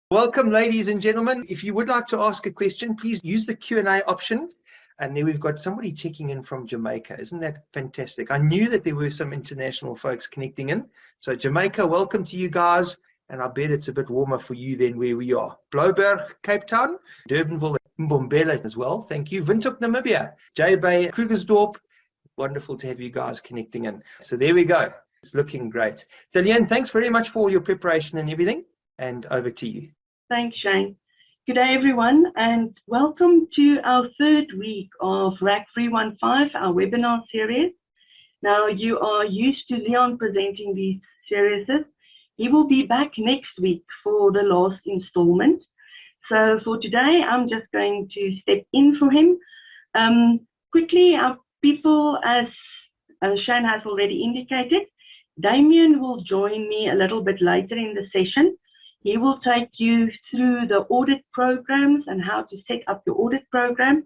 Welcome, ladies and gentlemen. If you would like to ask a question, please use the Q&A option. And then we've got somebody checking in from Jamaica. Isn't that fantastic? I knew that there were some international folks connecting in. So Jamaica, welcome to you guys. And I bet it's a bit warmer for you than where we are. Blouberg, Cape Town, Durbanville, Mbombela as well. Thank you. Windhoek, Namibia, J-Bay, Krugersdorp. Wonderful to have you guys connecting in. So there we go. It's looking great. Delian, thanks very much for all your preparation and everything. And over to you. Thanks, Shane. Good day, everyone, and welcome to our third week of RAC 315, our webinar series. Now, you are used to Leon presenting these series. He will be back next week for the last installment. So for today, I'm just going to step in for him. Quickly, our people, as Shane has already indicated, Damien will join me a little bit later in the session. He will take you through the audit programs and how to set up your audit program.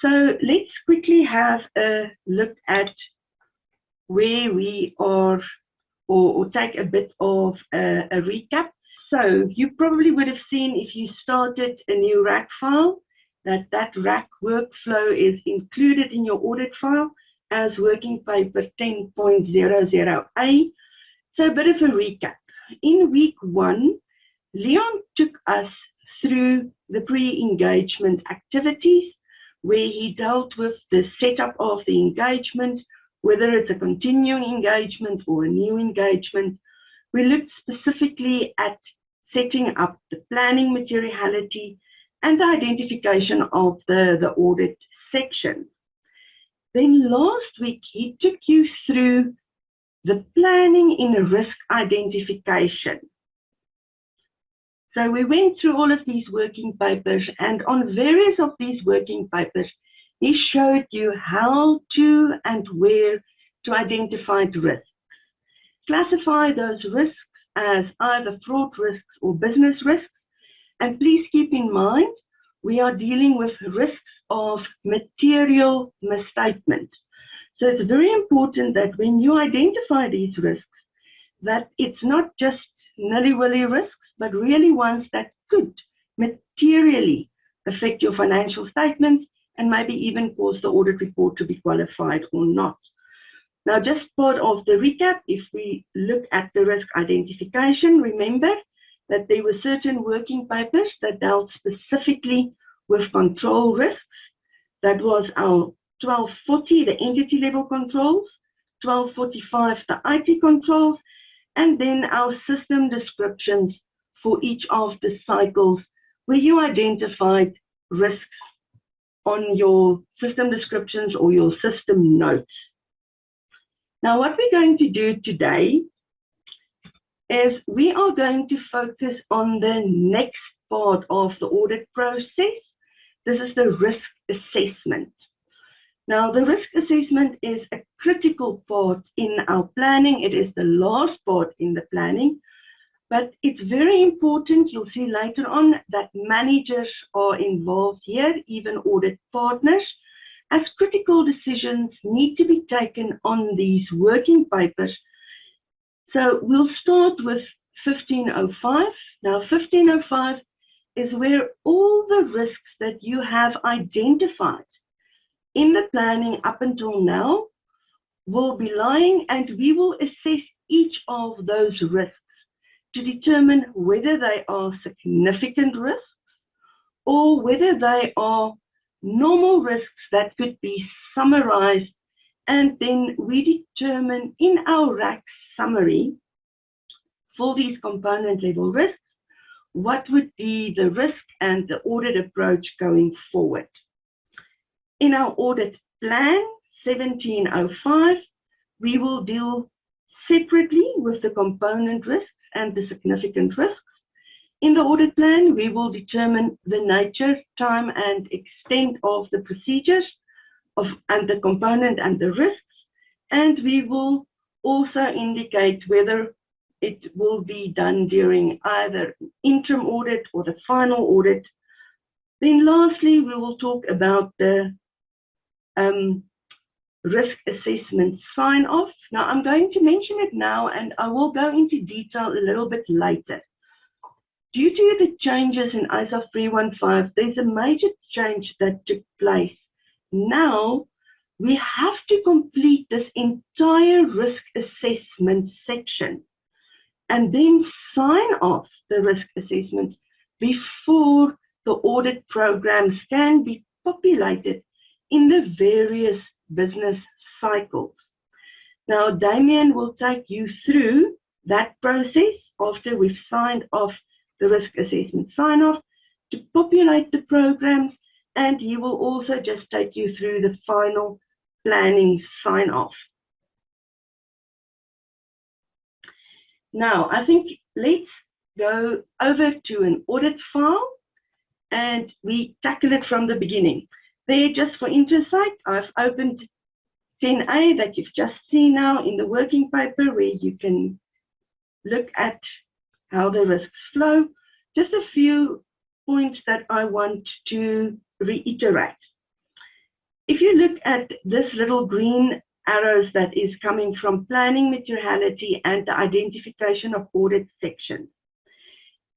So let's quickly have a look at where we are, or take a bit of a recap. So you probably would have seen, if you started a new RAC file, that RAC workflow is included in your audit file as working paper 10.00A. So a bit of a recap. In week 1, Leon took us through the pre-engagement activities where he dealt with the setup of the engagement, whether it's a continuing engagement or a new engagement. We looked specifically at setting up the planning materiality and the identification of the audit section. Then last week, he took you through the planning in risk identification. So we went through all of these working papers, and on various of these working papers, he showed you how to and where to identify the risks. Classify those risks as either fraud risks or business risks. And please keep in mind, we are dealing with risks of material misstatement. So it's very important that when you identify these risks, that it's not just nilly-willy risks, but really ones that could materially affect your financial statements and maybe even cause the audit report to be qualified or not. Now, just part of the recap, if we look at the risk identification, remember that there were certain working papers that dealt specifically with control risks. That was our 1240, the entity level controls, 1245, the IT controls, and then our system descriptions for each of the cycles where you identified risks on your system descriptions or your system notes. Now, what we're going to do today is we are going to focus on the next part of the audit process. This is the risk assessment. Now, the risk assessment is a critical part in our planning. It is the last part in the planning. But it's very important, you'll see later on, that managers are involved here, even audit partners, as critical decisions need to be taken on these working papers. So we'll start with 1505. Now, 1505 is where all the risks that you have identified in the planning up until now will be lying, and we will assess each of those risks to determine whether they are significant risks or whether they are normal risks that could be summarized, and then we determine in our RAC summary for these component level risks what would be the risk and the audit approach going forward. In our audit plan 1705, we will deal separately with the component risks and the significant risks. In the audit plan, we will determine the nature, time, and extent of the procedures and the component and the risks, and we will also indicate whether it will be done during either interim audit or the final audit. Then lastly, we will talk about the risk assessment sign-off. Now, I'm going to mention it now, and I will go into detail a little bit later. due to the changes in ISA315, there's a major change that took place. Now, we have to complete this entire risk assessment section and then sign off the risk assessment before the audit programs can be populated in the various business cycles. Now, Damien will take you through that process after we've signed off the risk assessment sign-off to populate the programs, and he will also just take you through the final planning sign-off. Now, I think let's go over to an audit file and we tackle it from the beginning. There, just for insight, I've opened 10A that you've just seen now in the working paper, where you can look at how the risks flow. Just a few points that I want to reiterate. If you look at this little green arrows that is coming from planning materiality and the identification of audit sections.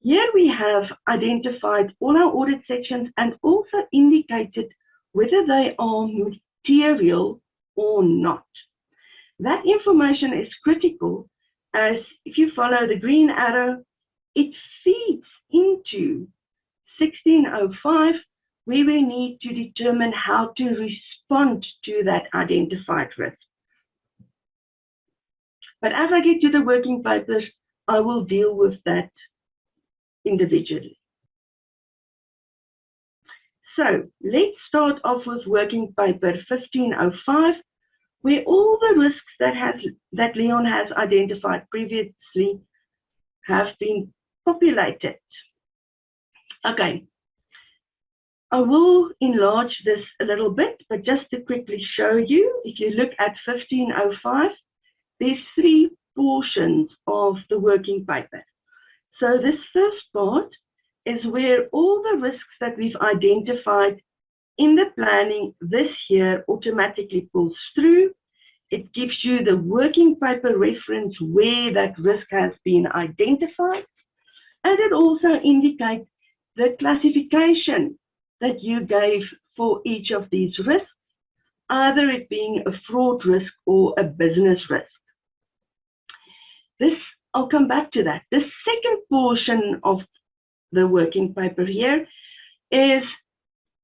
Here we have identified all our audit sections and also indicated whether they are material or not. That information is critical, as if you follow the green arrow, it feeds into 1605, where we need to determine how to respond to that identified risk. But as I get to the working papers, I will deal with that individually. So let's start off with working paper 1505, where all the risks that Leon has identified previously have been populated. Okay, I will enlarge this a little bit, but just to quickly show you, if you look at 1505, there's 3 portions of the working paper. So this first part is where all the risks that we've identified in the planning this year automatically pulls through. It gives you the working paper reference where that risk has been identified, and it also indicates the classification that you gave for each of these risks, either it being a fraud risk or a business risk. This, I'll come back to that. The second portion of the working paper here is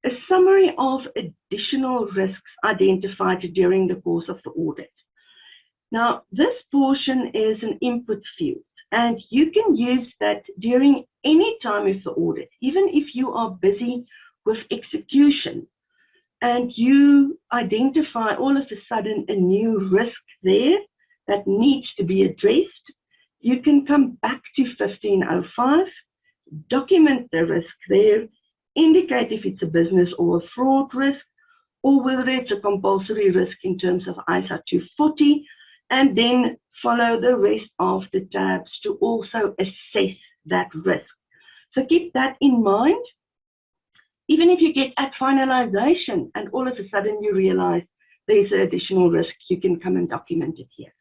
a summary of additional risks identified during the course of the audit. Now, this portion is an input field, and you can use that during any time of the audit, even if you are busy with execution and you identify all of a sudden a new risk there that needs to be addressed. You can come back to 1505, document the risk there, indicate if it's a business or a fraud risk, or whether it's a compulsory risk in terms of ISA315, and then follow the rest of the tabs to also assess that risk. So keep that in mind. Even if you get at finalization and all of a sudden you realize there's an additional risk, you can come and document it here.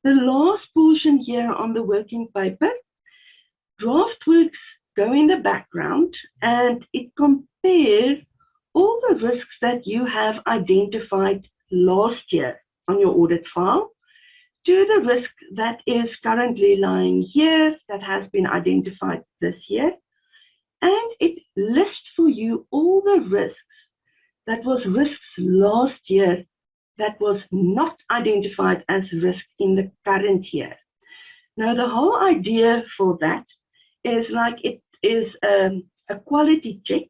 The last portion here on the working paper, Draftworx go in the background and it compares all the risks that you have identified last year on your audit file to the risk that is currently lying here that has been identified this year. And it lists for you all the risks that was risks last year that was not identified as risk in the current year. Now, the whole idea for that is like it is a quality check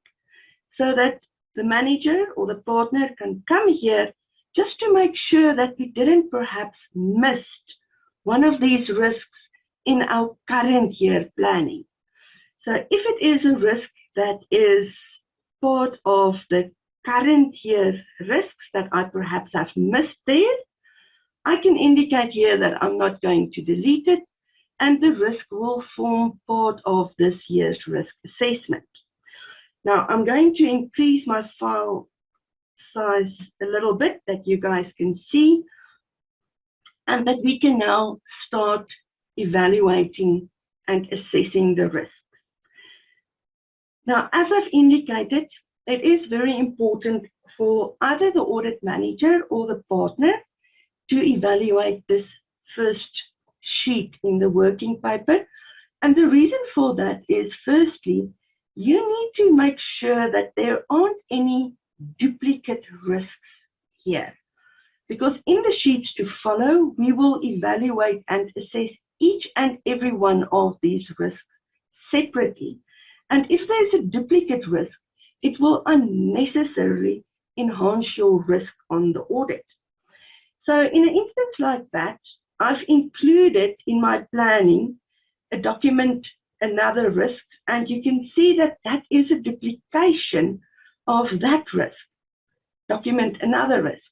so that the manager or the partner can come here just to make sure that we didn't perhaps miss one of these risks in our current year planning. So if it is a risk that is part of the current year risks that I perhaps have missed there, I can indicate here that I'm not going to delete it, and the risk will form part of this year's risk assessment. Now, I'm going to increase my file size a little bit that you guys can see, and that we can now start evaluating and assessing the risks. Now, as I've indicated, it is very important for either the audit manager or the partner to evaluate this first sheet in the working paper. And the reason for that is, firstly, you need to make sure that there aren't any duplicate risks here. Because in the sheets to follow, we will evaluate and assess each and every one of these risks separately. And if there's a duplicate risk, it will unnecessarily enhance your risk on the audit. So in an instance like that, I've included in my planning a document, another risk, and you can see that that is a duplication of that risk. Document another risk.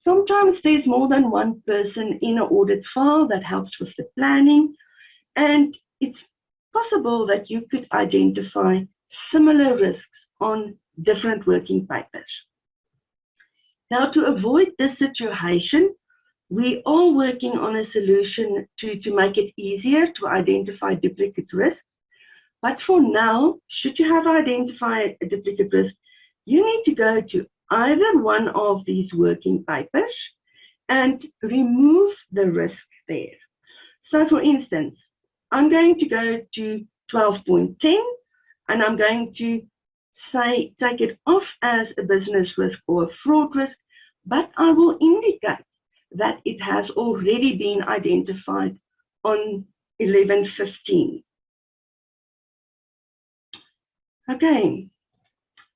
Sometimes there's more than one person in an audit file that helps with the planning, and it's possible that you could identify similar risks on different working papers. Now, to avoid this situation, we are working on a solution to make it easier to identify duplicate risks. But for now, should you have identified a duplicate risk, you need to go to either one of these working papers and remove the risk there. So for instance, I'm going to go to 12.10 and I'm going to say take it off as a business risk or a fraud risk, but I will indicate that it has already been identified on 11.15. Okay,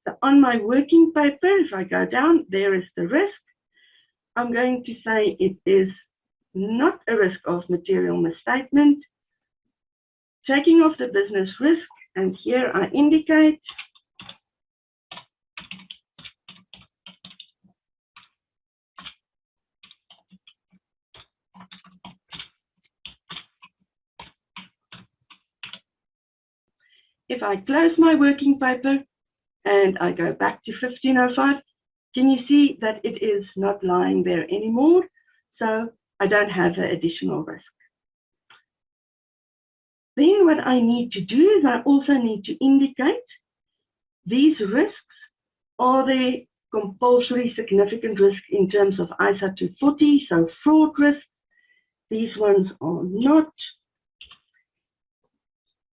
so on my working paper, if I go down, there is the risk. I'm going to say it is not a risk of material misstatement. Taking off the business risk, and here I indicate if I close my working paper and I go back to 1505, can you see that it is not lying there anymore? So I don't have an additional risk. Then what I need to do is I also need to indicate these risks. Are they compulsory significant risk in terms of ISA315, so fraud risk? These ones are not.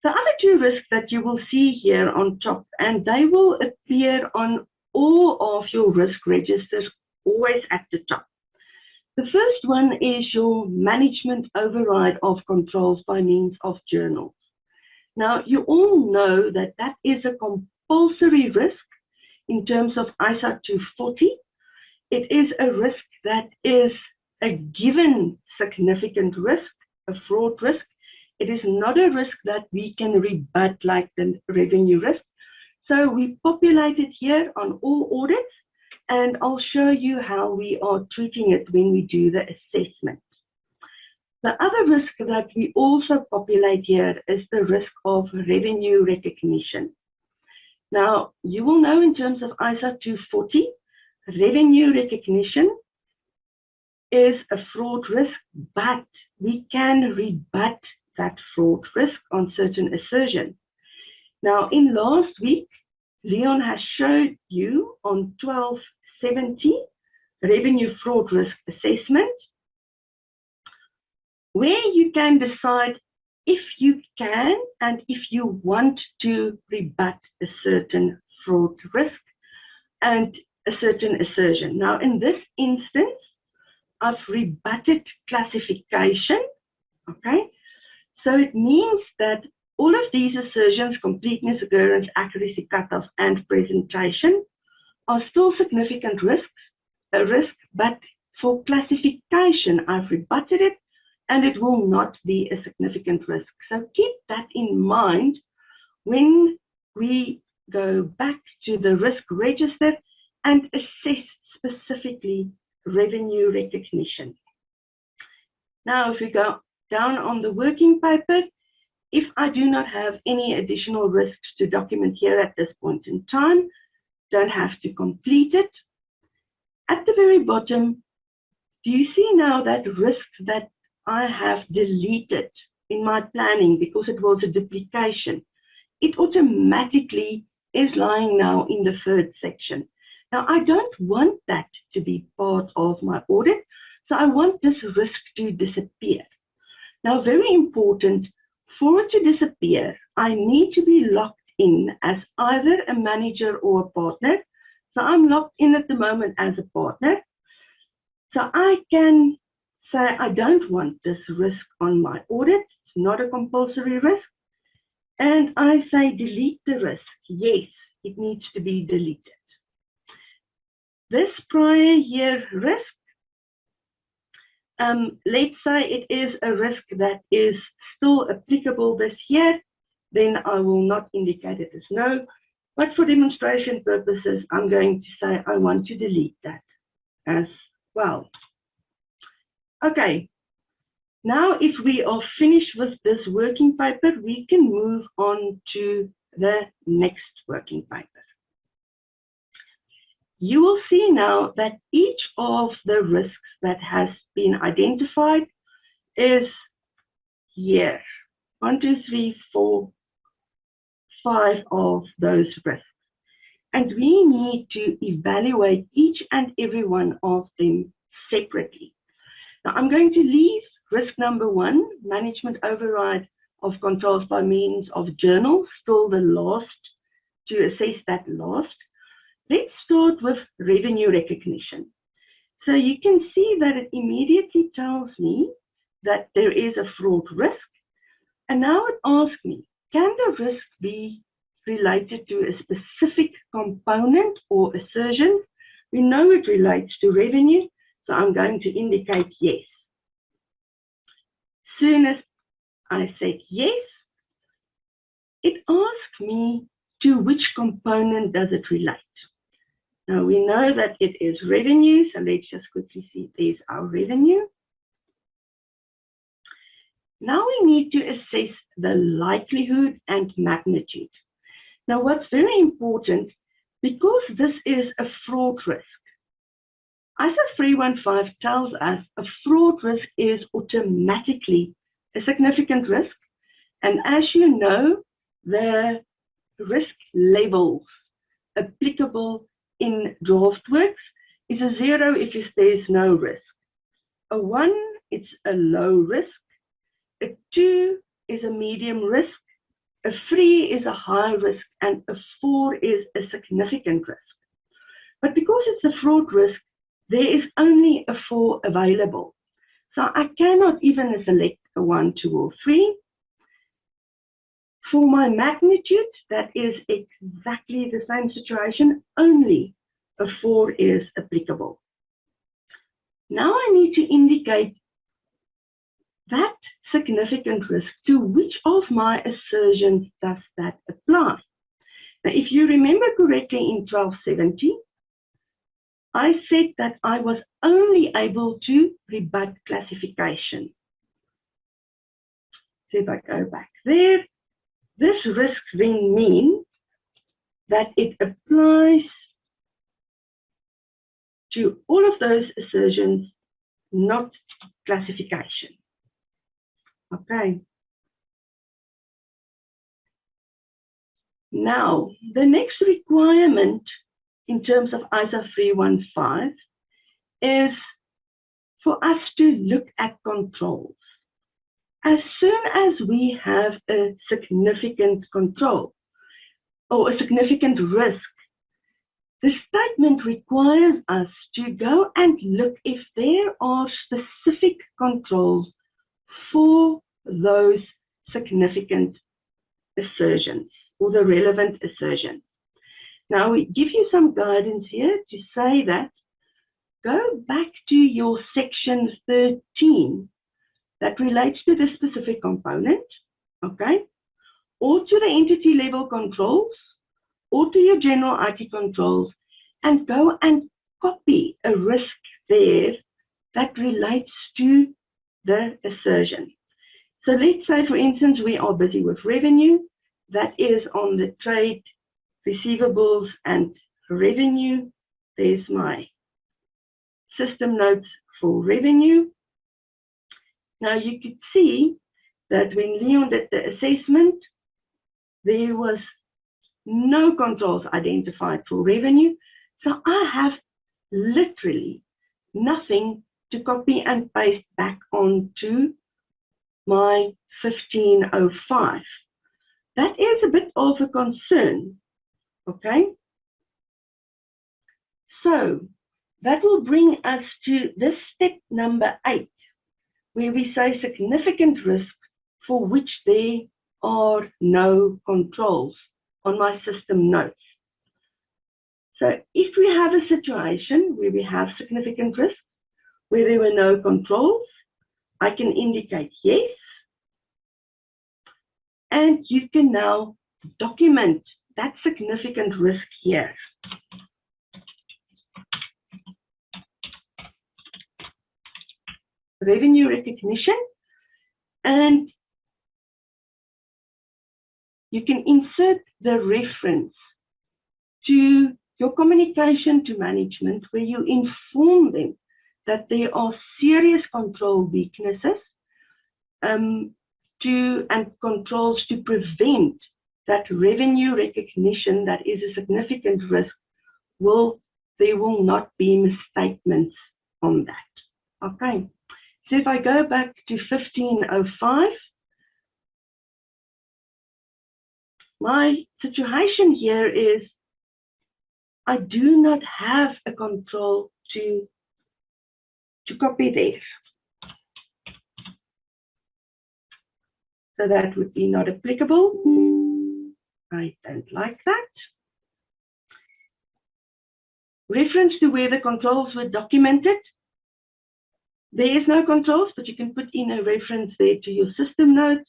The other two risks that you will see here on top, and they will appear on all of your risk registers, always at the top. The first one is your management override of controls by means of journals. Now, you all know that that is a compulsory risk in terms of ISA340. It is a risk that is a given significant risk, a fraud risk. It is not a risk that we can rebut like the revenue risk. So we populate it here on all audits, and I'll show you how we are treating it when we do the assessment. The other risk that we also populate here is the risk of revenue recognition. Now, you will know in terms of ISA340, revenue recognition is a fraud risk, but we can rebut that fraud risk on certain assertions. Now, in last week, Leon has showed you on 1270 revenue fraud risk assessment, where you can decide if you can and if you want to rebut a certain fraud risk and a certain assertion. Now, in this instance, I've rebutted classification, okay? So it means that all of these assertions, completeness, occurrence, accuracy, cutoff, and presentation, are still significant risks, a risk, but for classification, I've rebutted it, and it will not be a significant risk. So keep that in mind when we go back to the risk register and assess specifically revenue recognition. Now, if we go down on the working paper, if I do not have any additional risks to document here at this point in time, don't have to complete it. At the very bottom, do you see now that risk that I have deleted in my planning because it was a duplication? it automatically is lying now in the third section. Now, I don't want that to be part of my audit, so I want this risk to disappear. Now, very important, for it to disappear, I need to be locked in as either a manager or a partner. So I'm locked in at the moment as a partner. So I can say I don't want this risk on my audit. It's not a compulsory risk. And I say delete the risk. Yes, it needs to be deleted. This prior year risk, let's say it is a risk that is still applicable this year, then I will not indicate it as no. But for demonstration purposes, I'm going to say I want to delete that as well. Okay, now if we are finished with this working paper, we can move on to the next working paper. You will see now that each of the risks that has been identified is here. 1, 2, 3, 4, 5 of those risks. And we need to evaluate each and every one of them separately. Now, I'm going to leave risk number 1, management override of controls by means of journals, still the last, to assess that last. Let's start with revenue recognition. So you can see that it immediately tells me that there is a fraud risk. And now it asks me, can the risk be related to a specific component or assertion? We know it relates to revenue, so I'm going to indicate yes. Soon as I said yes, it asks me to which component does it relate. Now we know that it is revenue, so let's just quickly see there's our revenue. Now we need to assess the likelihood and magnitude. Now what's very important, because this is a fraud risk, ISA315 tells us a fraud risk is automatically a significant risk. And as you know, the risk levels applicable in Draftworx is a 0 if there's no risk. A 1, it's a low risk. A 2 is a medium risk. A 3 is a high risk. And a 4 is a significant risk. But because it's a fraud risk, there is only a 4 available. So I cannot even select a 1, 2, or 3. For my magnitude, that is exactly the same situation, only a 4 is applicable. Now I need to indicate that significant risk to which of my assertions does that apply. Now, if you remember correctly in 1270, I said that I was only able to rebut classification. So if I go back there, this risk then means that it applies to all of those assertions, not classification. Okay. Now, the next requirement in terms of ISA315 is for us to look at controls. As soon as we have a significant control or a significant risk, the statement requires us to go and look if there are specific controls for those significant assertions or the relevant assertions. Now, we give you some guidance here to say that go back to your section 13 that relates to the specific component, okay, or to the entity level controls, or to your general IT controls, and go and copy a risk there that relates to the assertion. So let's say, for instance, we are busy with revenue. That is on the trade receivables and revenue. There's my system notes for revenue. Now you could see that when Leon did the assessment, there was no controls identified for revenue. So I have literally nothing to copy and paste back onto my 1505. That is a bit of a concern, okay? So that will bring us to this step number 8, where we say significant risk for which there are no controls on my system notes. So if we have a situation where we have significant risk, where there were no controls, I can indicate yes. And you can now document that significant risk here. Revenue recognition, and you can insert the reference to your communication to management, where you inform them that there are serious control weaknesses and controls to prevent that revenue recognition that is a significant risk. There will not be misstatements on that. Okay, so if I go back to 1505, my situation here is I do not have a control to copy there. So that would be not applicable. I don't like that. Reference to where the controls were documented. There is no controls, but you can put in a reference there to your system notes.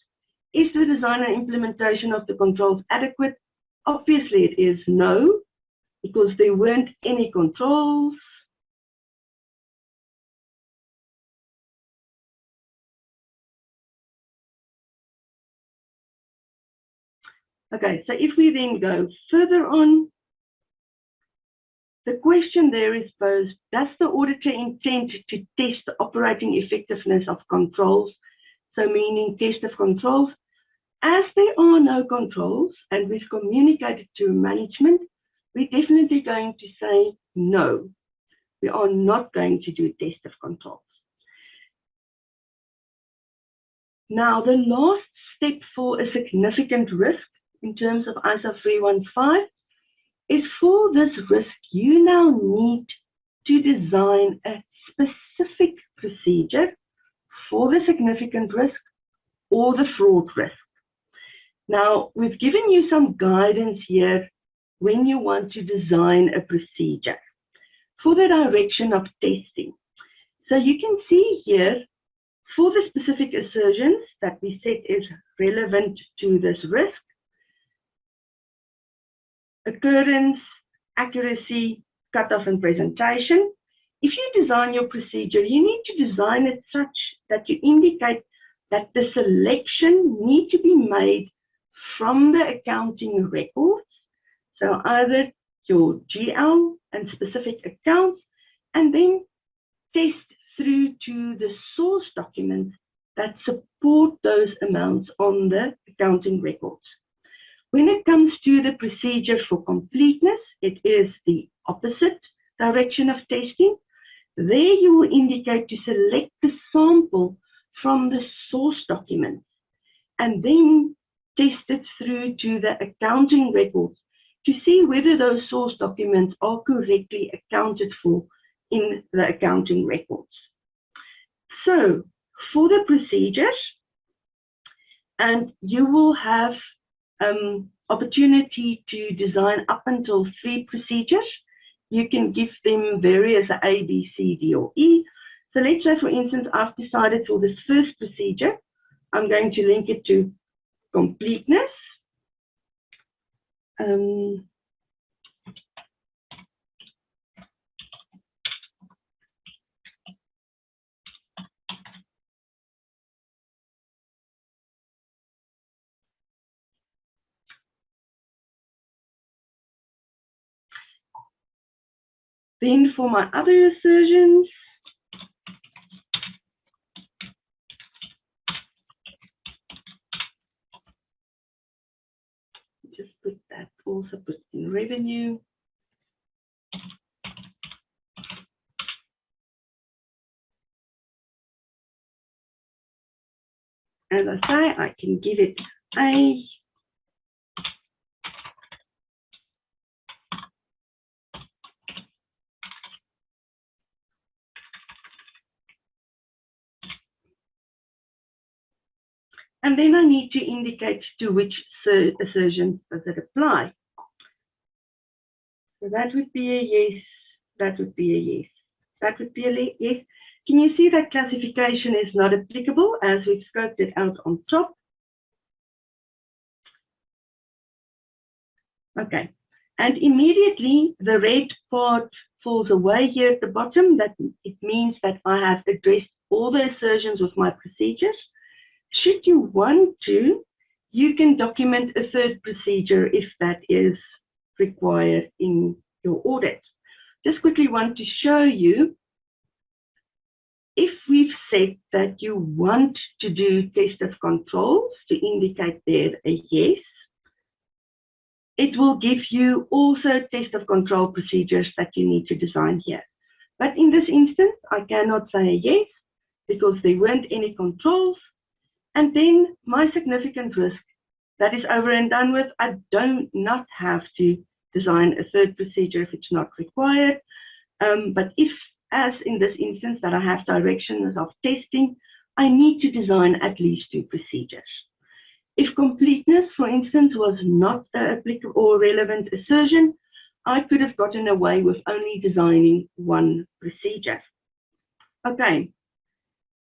Is the design and implementation of the controls adequate? Obviously it is no, because there weren't any controls. Okay, so if we then go further on, the question there is posed, does the auditor intend to test the operating effectiveness of controls? So meaning test of controls. As there are no controls and we've communicated to management, we're definitely going to say no. We are not going to do a test of controls. Now, the last step for a significant risk in terms of ISA315 is for this risk, you now need to design a specific procedure for the significant risk or the fraud risk. Now, we've given you some guidance here when you want to design a procedure for the direction of testing. So you can see here, for the specific assertions that we said is relevant to this risk, occurrence, accuracy, cutoff, and presentation. If you design your procedure, you need to design it such that you indicate that the selection needs to be made from the accounting records. So either your GL and specific accounts, and then test through to the source documents that support those amounts on the accounting records. When it comes to the procedure for completeness, it is the opposite direction of testing. There you will indicate to select the sample from the source documents and then test it through to the accounting records to see whether those source documents are correctly accounted for in the accounting records. So for the procedures, and you will have opportunity to design up until 3 procedures. You can give them various A, B, C, D, or E. So let's say, for instance, I've decided for this first procedure, I'm going to link it to completeness. Then for my other assertions, just put that, also put in revenue. As I say, I can give it a and then I need to indicate to which assertion does it apply. So that would be a yes, that would be a yes, that would be a yes. Can you see that classification is not applicable as we've scoped it out on top? Okay, and immediately the red part falls away here at the bottom. That it means that I have addressed all the assertions with my procedures. Should you want to, you can document a third procedure if that is required in your audit. Just quickly want to show you, if we've said that you want to do test of controls to indicate there a yes, it will give you also test of control procedures that you need to design here. But in this instance, I cannot say a yes because there weren't any controls. And then my significant risk, that is over and done with. I do not have to design a third procedure if it's not required. But if, as in this instance, that I have directions of testing, I need to design at least 2 procedures. If completeness, for instance, was not applicable or relevant assertion, I could have gotten away with only designing 1 procedure. Okay,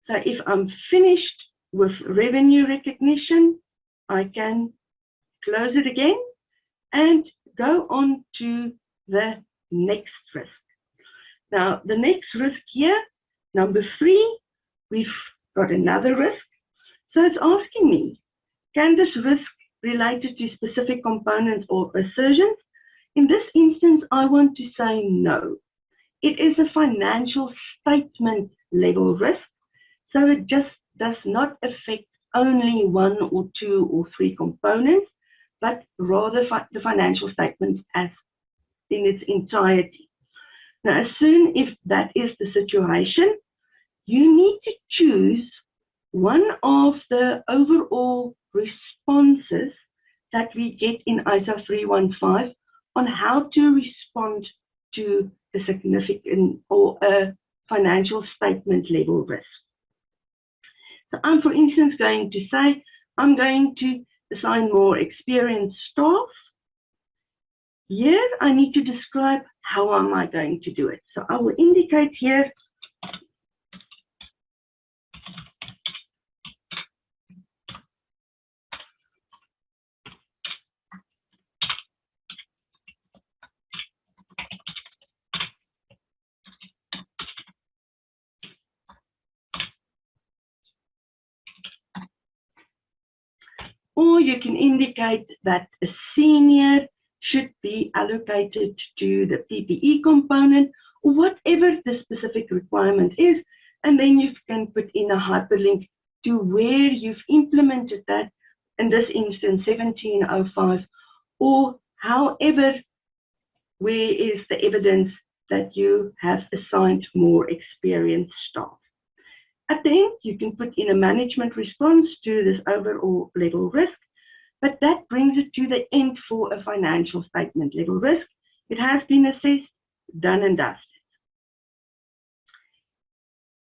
so if I'm finished with revenue recognition, I can close it again and go on to the next risk. Now, the next risk here, number 3, we've got another risk. So it's asking me, can this risk related to specific components or assertions? In this instance, I want to say no. It is a financial statement level risk, so it just does not affect only 1 or 2 or 3 components, but rather the financial statements as in its entirety. Now, as soon as that is the situation, you need to choose one of the overall responses that we get in ISA315 on how to respond to a significant or a financial statement level risk. So I'm, for instance, going to say, I'm going to assign more experienced staff. Here, I need to describe how am I going to do it. So I will indicate here or you can indicate that a senior should be allocated to the PPE component, or whatever the specific requirement is, and then you can put in a hyperlink to where you've implemented that, in this instance 1705, or however, where is the evidence that you have assigned more experienced staff. At the end, you can put in a management response to this overall level risk, but that brings it to the end for a financial statement level risk. It has been assessed, done and dusted.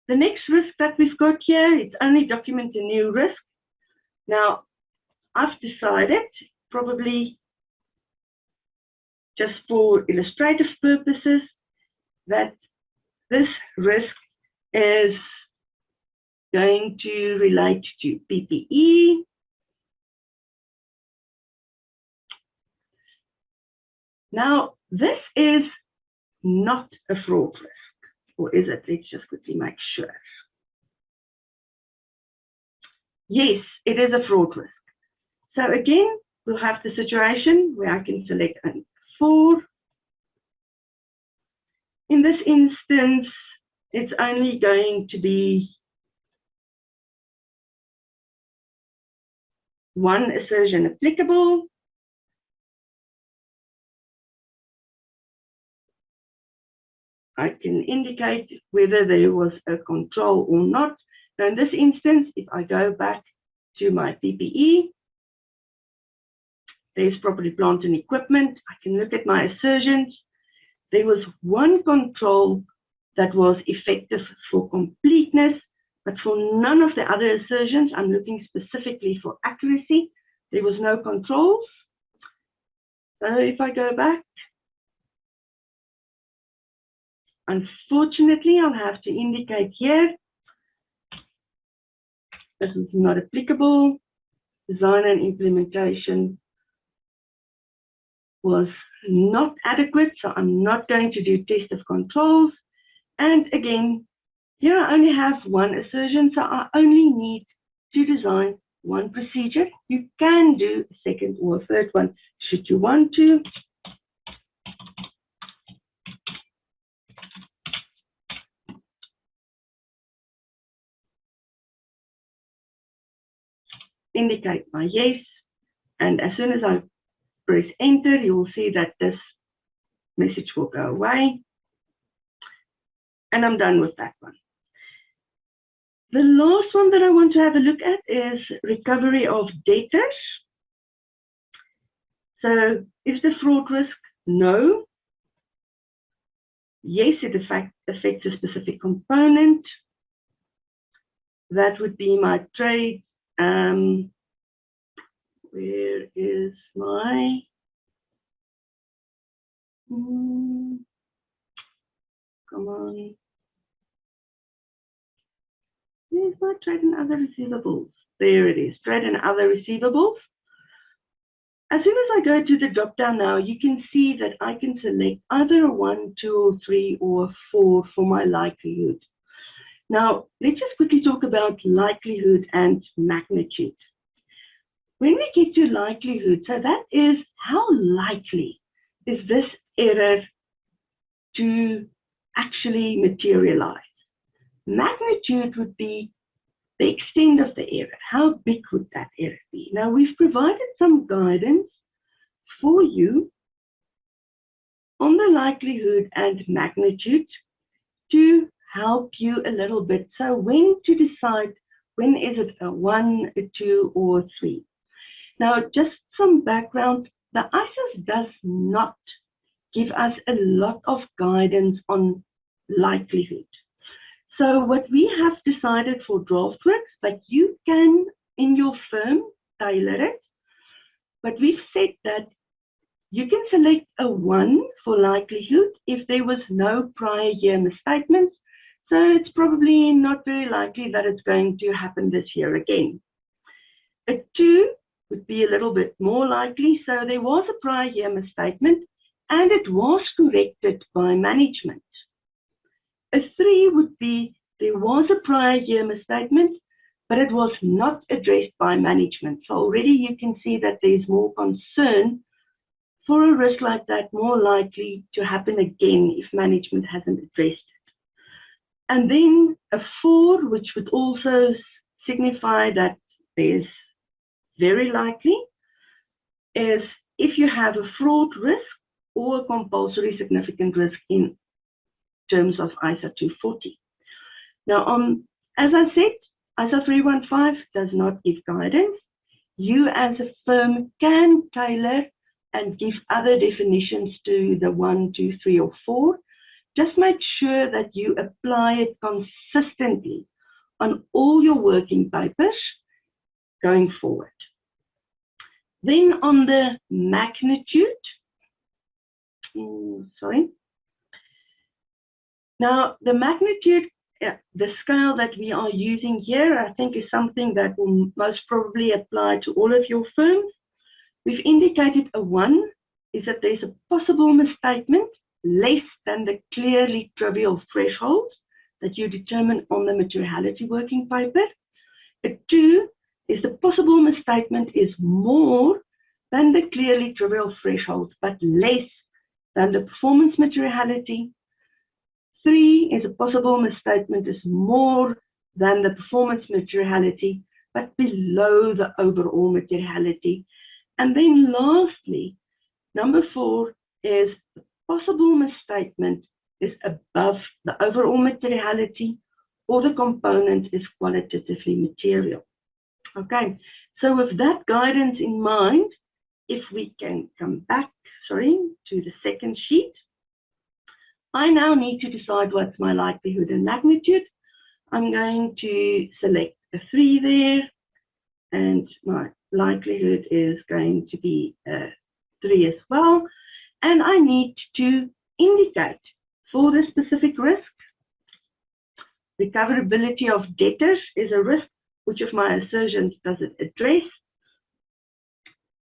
The next risk that we've got here, it's only document a new risk. Now, I've decided, probably just for illustrative purposes, that this risk is going to relate to PPE. Now, this is not a fraud risk, or is it? Let's just quickly make sure. Yes, it is a fraud risk. So again, we'll have the situation where I can select 4. In this instance, it's only going to be 1 assertion applicable. I can indicate whether there was a control or not. Now in this instance, if I go back to my PPE, there's property, plant and equipment. I can look at my assertions. There was one control that was effective for completeness, but for none of the other assertions, I'm looking specifically for accuracy. There was no controls. So if I go back, unfortunately, I'll have to indicate here, this is not applicable. Design and implementation was not adequate, so I'm not going to do test of controls. And again, here I only have one assertion, so I only need to design one procedure. You can do a second or a third one should you want to. Indicate my yes, and as soon as I press enter, you will see that this message will go away, and I'm done with that one. The last one that I want to have a look at is recovery of debtors. So is the fraud risk? No. Yes, it affects a specific component. That would be my trade. Where is my come on, where's my trade and other receivables? There it is, trade and other receivables. As soon as I go to the drop down now, you can see that I can select either a 1, 2, or 3, or a 4 for my likelihood. Now, let's just quickly talk about likelihood and magnitude. When we get to likelihood, so that is how likely is this error to actually materialize. Magnitude would be the extent of the error. How big would that error be? Now, we've provided some guidance for you on the likelihood and magnitude to help you a little bit. So when to decide, when is it a 1, a 2, or a 3? Now, just some background, the ISA does not give us a lot of guidance on likelihood. So what we have decided for Draftworx, but you can, in your firm, tailor it. But we've said that you can select a 1 for likelihood if there was no prior year misstatements. So it's probably not very likely that it's going to happen this year again. A 2 would be a little bit more likely. So there was a prior year misstatement and it was corrected by management. A 3 would be there was a prior year misstatement, but it was not addressed by management. So already you can see that there's more concern for a risk like that, more likely to happen again if management hasn't addressed it. And then a 4, which would also signify that there's very likely, is if you have a fraud risk or a compulsory significant risk in terms of ISA315. Now, as I said, ISA315 does not give guidance. You as a firm can tailor and give other definitions to the 1, 2, 3, or 4. Just make sure that you apply it consistently on all your working papers going forward. Then on the magnitude, Now, the magnitude, the scale that we are using here, I think is something that will most probably apply to all of your firms. We've indicated a 1 is that there's a possible misstatement less than the clearly trivial threshold that you determine on the materiality working paper. A 2 is the possible misstatement is more than the clearly trivial threshold, but less than the performance materiality. 3 is a possible misstatement is more than the performance materiality, but below the overall materiality. And then lastly, number 4 is the possible misstatement is above the overall materiality, or the component is qualitatively material. Okay, so with that guidance in mind, if we can come back, to the second sheet, I now need to decide what's my likelihood and magnitude. I'm going to select a 3 there, and my likelihood is going to be 3 as well. And I need to indicate for the specific risk, recoverability of debtors is a risk. Which of my assertions does it address?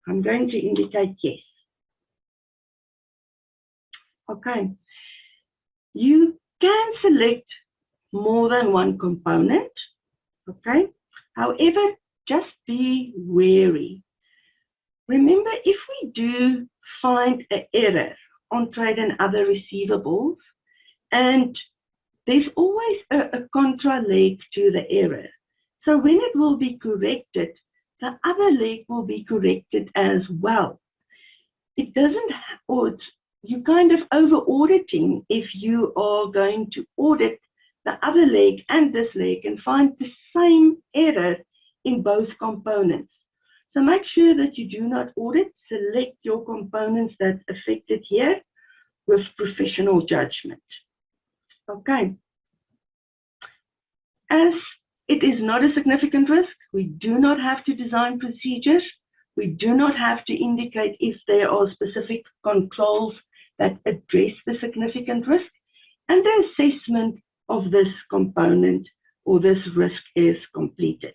I'm going to indicate yes. Okay. You can select more than one component. Okay. However, just be wary. Remember, if we do find an error on trade and other receivables, and there's always a contra leg to the error. So when it will be corrected, the other leg will be corrected as well. It doesn't, or you're kind of over auditing if you are going to audit the other leg and this leg and find the same error in both components. So make sure that you do not audit. Select your components that's affected here with professional judgment. Okay. As it is not a significant risk, we do not have to design procedures. We do not have to indicate if there are specific controls that address the significant risk, and the assessment of this component or this risk is completed.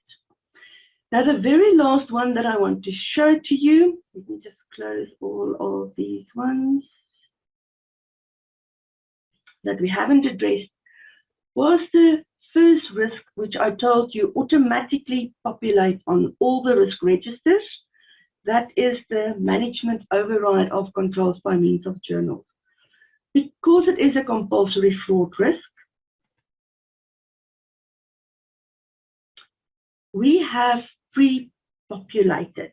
Now, the very last one that I want to show to you, let me just close all of these ones that we haven't addressed, was the first risk, which I told you automatically populate on all the risk registers. That is the management override of controls by means of journals. Because it is a compulsory fraud risk, we have pre-populated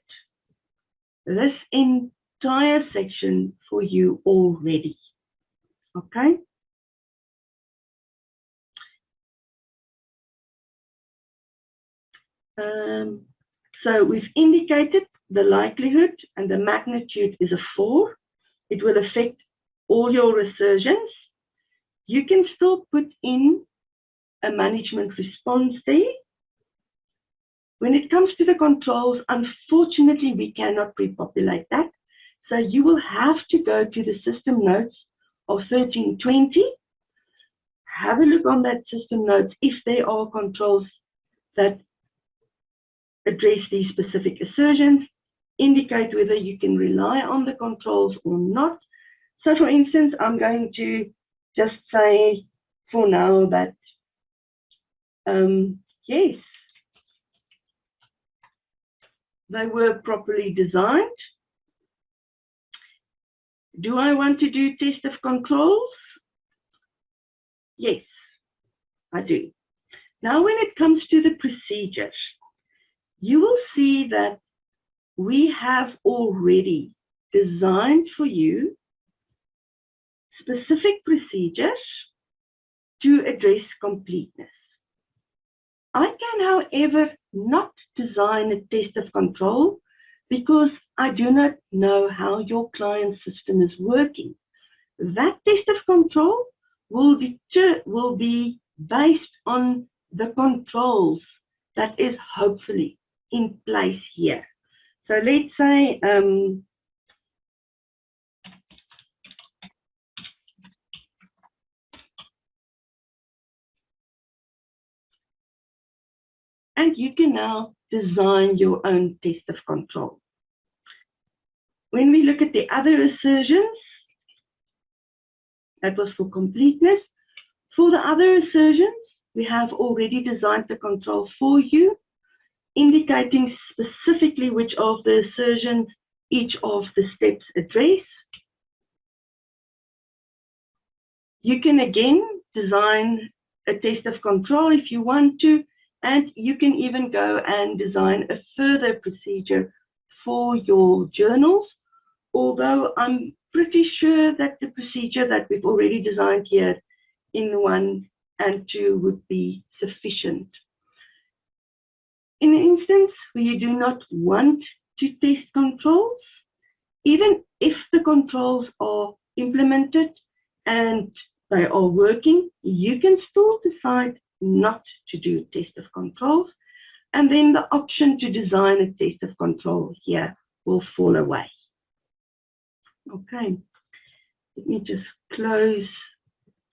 this entire section for you already. Okay? So we've indicated the likelihood and the magnitude is a 4. It will affect all your assertions. You can still put in a management response there. When it comes to the controls, unfortunately, we cannot pre-populate that. So you will have to go to the system notes of 1320. Have a look on that system notes if there are controls that address these specific assertions, indicate whether you can rely on the controls or not. So for instance, I'm going to just say for now that yes, they were properly designed. Do I want to do test of controls? Yes, I do. Now when it comes to the procedures, you will see that we have already designed for you specific procedures to address completeness. I can, however, not design a test of control because I do not know how your client system is working. That test of control will be based on the controls that is hopefully in place here. So let's say and you can now design your own test of control. When we look at the other assertions, that was for completeness. For the other assertions, we have already designed the control for you, indicating specifically which of the assertions each of the steps address. You can again design a test of control if you want to, and you can even go and design a further procedure for your journals. Although I'm pretty sure that the procedure that we've already designed here in 1 and 2 would be sufficient. In an instance where you do not want to test controls, even if the controls are implemented and they are working, you can still decide not to do a test of controls, and then the option to design a test of control here will fall away. Okay, let me just close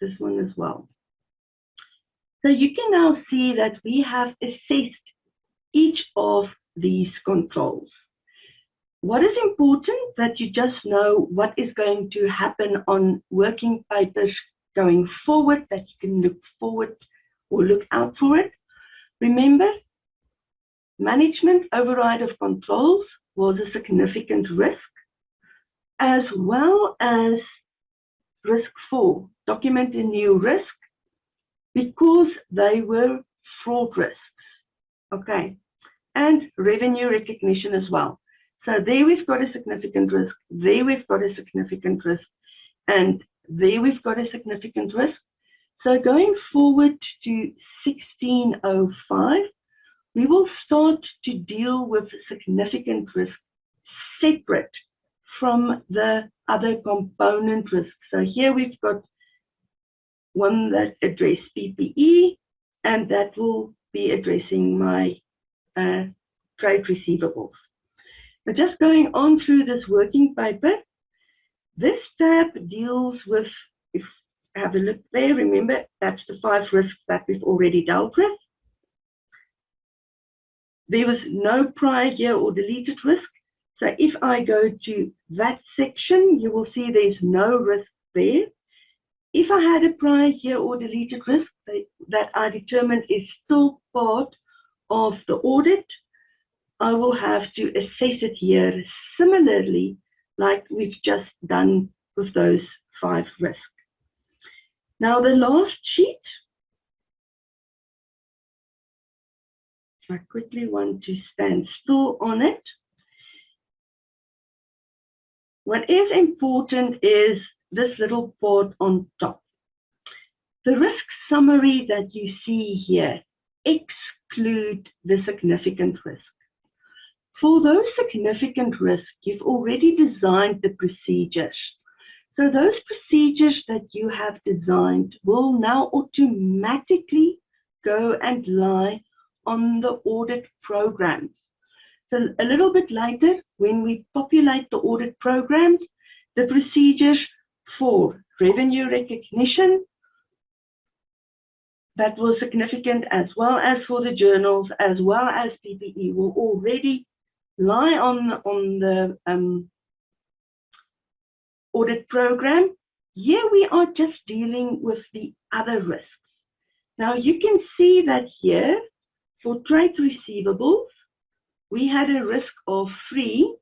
this one as well. So you can now see that we have assessed each of these controls. What is important that you just know what is going to happen on working papers going forward, that you can look forward or look out for it. Remember, management override of controls was a significant risk, as well as risk 4, document a new risk, because they were fraud risks. Okay, and revenue recognition as well. So there we've got a significant risk, there we've got a significant risk, and there we've got a significant risk. So going forward to 1605, we will start to deal with significant risk separate from the other component risks. So here we've got one that addresses PPE, and that will be addressing my trade receivables. But just going on through this working paper, this tab deals with, if you have a look there, remember that's the 5 risks that we've already dealt with. There was no prior year or deleted risk. So if I go to that section, you will see there's no risk there. If I had a prior year or deleted risk that I determined is still part of the audit, I will have to assess it here similarly like we've just done with those 5 risks. Now the last sheet, I quickly want to stand still on it. What is important is this little part on top. The risk summary that you see here exclude the significant risk. For those significant risks, you've already designed the procedures. So those procedures that you have designed will now automatically go and lie on the audit programs. So a little bit later, when we populate the audit programs, the procedures for revenue recognition, that was significant, as well as for the journals, as well as PPE, will already lie on the audit program. Here we are just dealing with the other risks. Now you can see that here, for trade receivables, we had a risk of 3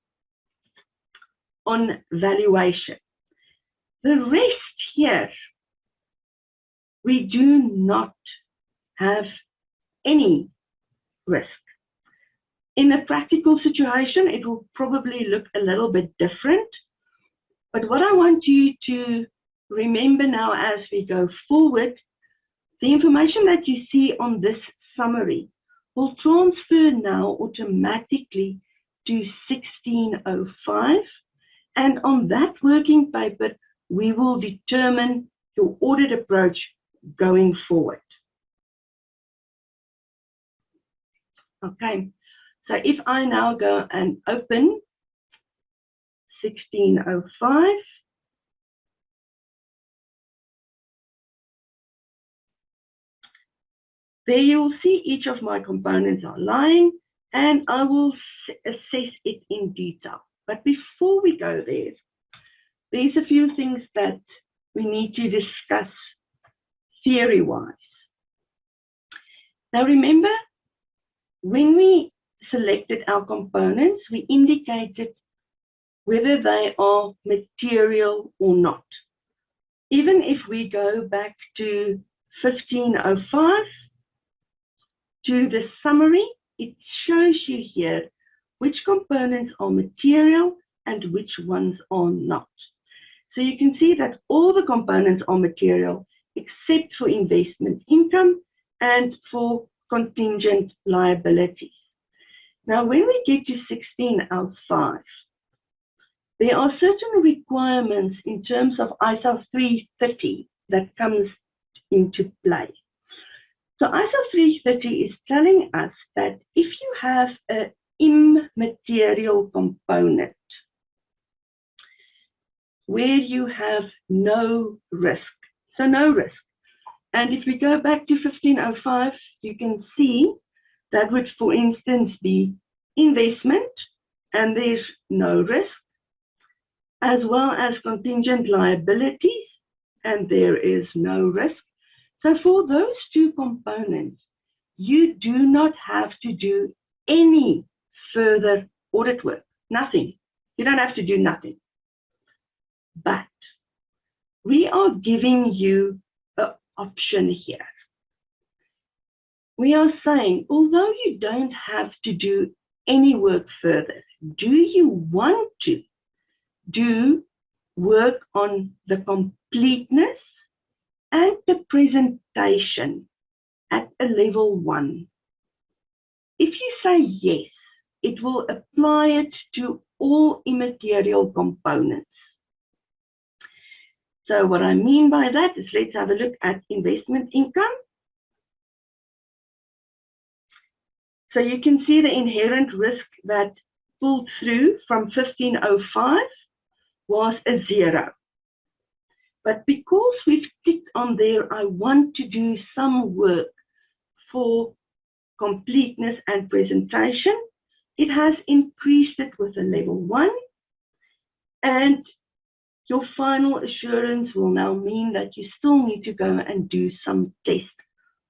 on valuation. The rest here, we do not have any risk. In a practical situation, it will probably look a little bit different. But what I want you to remember now as we go forward, the information that you see on this summary will transfer now automatically to 1605. And on that working paper, we will determine your audit approach going forward. Okay, so if I now go and open 1605, there you will see each of my components are lying, and I will assess it in detail. But before we go there, there's a few things that we need to discuss theory-wise. Now remember, when we selected our components, we indicated whether they are material or not. Even if we go back to 1505, to the summary, it shows you here which components are material and which ones are not. So you can see that all the components are material except for investment income and for contingent liabilities. Now, when we get to 16L5, there are certain requirements in terms of ISA315 that comes into play. So ISA315 is telling us that if you have an immaterial component where you have no risk, so no risk. And if we go back to 1505, you can see that would, for instance, be investment, and there's no risk, as well as contingent liabilities, and there is no risk. So for those two components, you do not have to do any further audit work, nothing. You don't have to do nothing. But we are giving you an option here. We are saying, although you don't have to do any work further, do you want to do work on the completeness and the presentation at a level 1? If you say yes, it will apply it to all immaterial components. So what I mean by that is, let's have a look at investment income. So you can see the inherent risk that pulled through from 1505 was a 0. But because we've clicked on there, I want to do some work for completeness and presentation, it has increased it with a level 1. And your final assurance will now mean that you still need to go and do some tests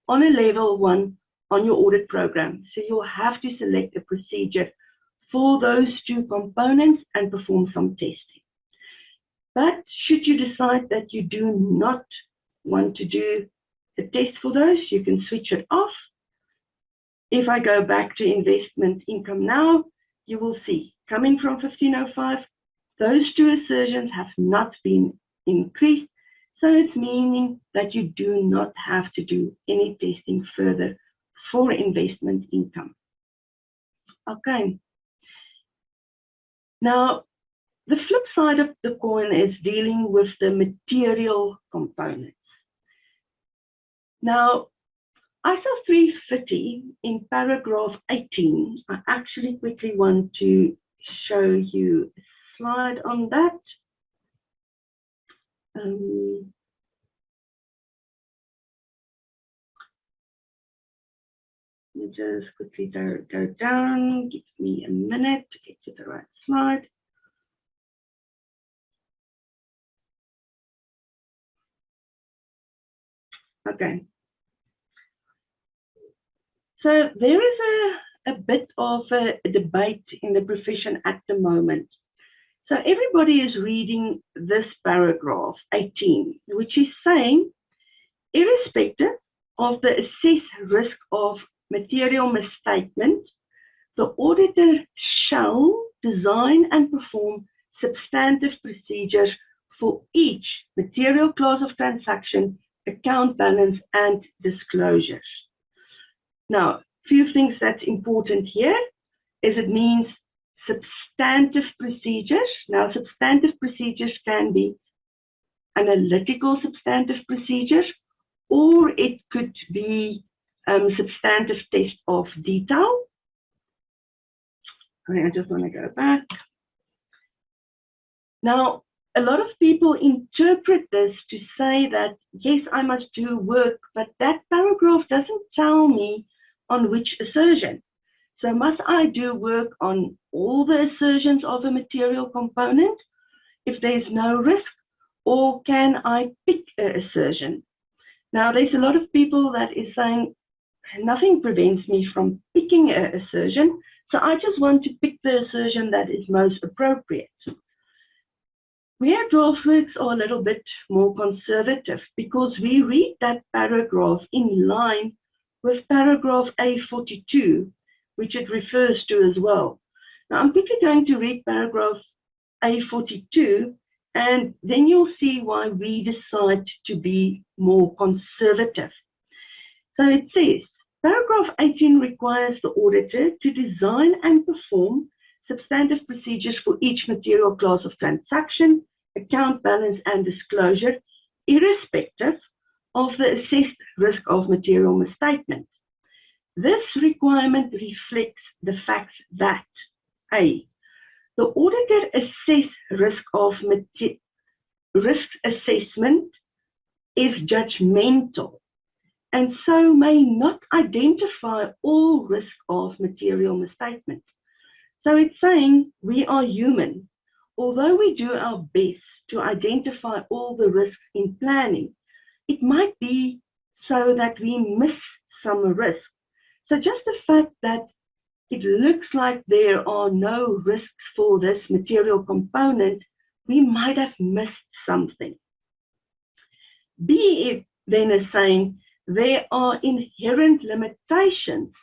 on a level 1 on your audit program. So you'll have to select a procedure for those two components and perform some testing. But should you decide that you do not want to do a test for those, you can switch it off. If I go back to investment income now, you will see, coming from 1505, those two assertions have not been increased. So it's meaning that you do not have to do any testing further for investment income. Okay. Now, the flip side of the coin is dealing with the material components. Now, ISA315 in paragraph 18, I actually quickly want to show you a slide on that. Let me just quickly go down. Give me a minute to get to the right slide. Okay. So there is a bit of a debate in the profession at the moment. So everybody is reading this paragraph 18, which is saying, irrespective of the assessed risk of material misstatement, the auditor shall design and perform substantive procedures for each material class of transaction, account balance, and disclosures. Now, a few things that's important here is it means substantive procedures. Now, substantive procedures can be analytical substantive procedures, or it could be substantive test of detail. Okay, I just want to go back. Now, a lot of people interpret this to say that, yes, I must do work, but that paragraph doesn't tell me on which assertion. So must I do work on all the assertions of a material component if there's no risk, or can I pick an assertion? Now, there's a lot of people that is saying, nothing prevents me from picking an assertion, so I just want to pick the assertion that is most appropriate. We at Draftworx are a little bit more conservative because we read that paragraph in line with paragraph A42, which it refers to as well. Now, I'm quickly going to read paragraph A42 And then you'll see why we decide to be more conservative. So it says, paragraph 18 requires the auditor to design and perform substantive procedures for each material class of transaction, account balance, and disclosure, irrespective of the assessed risk of material misstatement. This requirement reflects the fact that A, the auditor assess risk assessment is judgmental and so may not identify all risk of material misstatement. So it's saying we are human. Although we do our best to identify all the risks in planning, it might be so that we miss some risks. So just the fact that it looks like there are no risks for this material component, we might have missed something. B then is saying there are inherent limitations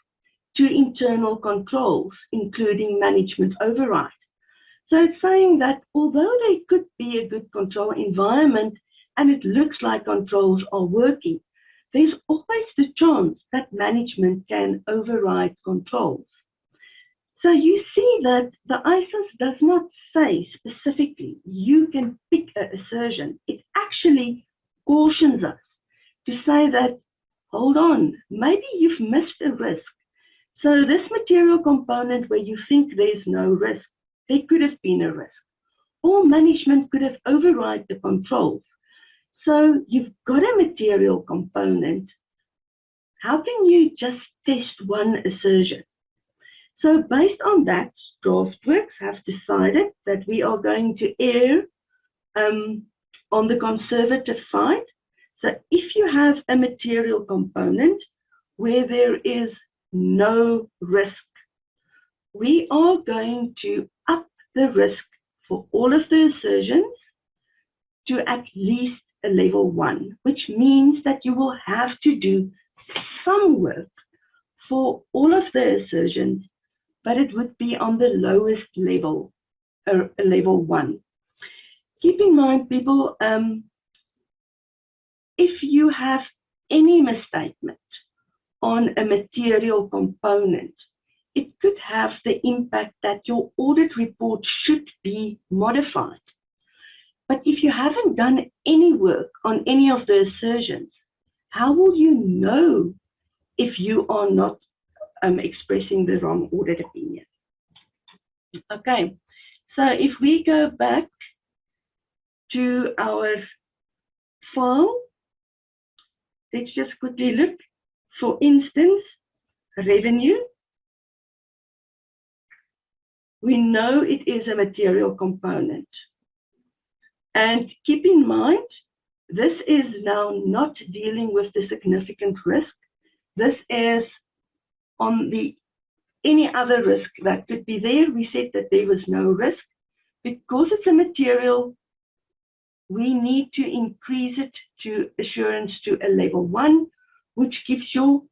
to internal controls, including management override. So it's saying that although there could be a good control environment and it looks like controls are working, there's always the chance that management can override controls. So you see that the ISIS does not say specifically you can pick an assertion. It actually cautions us to say that, hold on, maybe you've missed a risk. So this material component where you think there's no risk, there could have been a risk. Or management could have override the controls. So you've got a material component. How can you just test one assertion? So based on that, Draftworx have decided that we are going to err on the conservative side. So if you have a material component where there is no risk, we are going to up the risk for all of the assertions to at least a level 1, which means that you will have to do some work for all of the assertions, but it would be on the lowest level, level 1. Keep in mind, people, if you have any misstatement on a material component, it could have the impact that your audit report should be modified. But if you haven't done any work on any of the assertions, how will you know if you are not expressing the wrong audit opinion? Okay, so if we go back to our file, let's just quickly look. For instance, revenue. We know it is a material component. And keep in mind, this is now not dealing with the significant risk. This is on any other risk that could be there. We said that there was no risk. Because it's a material, we need to increase it to assurance to a level 1, which gives you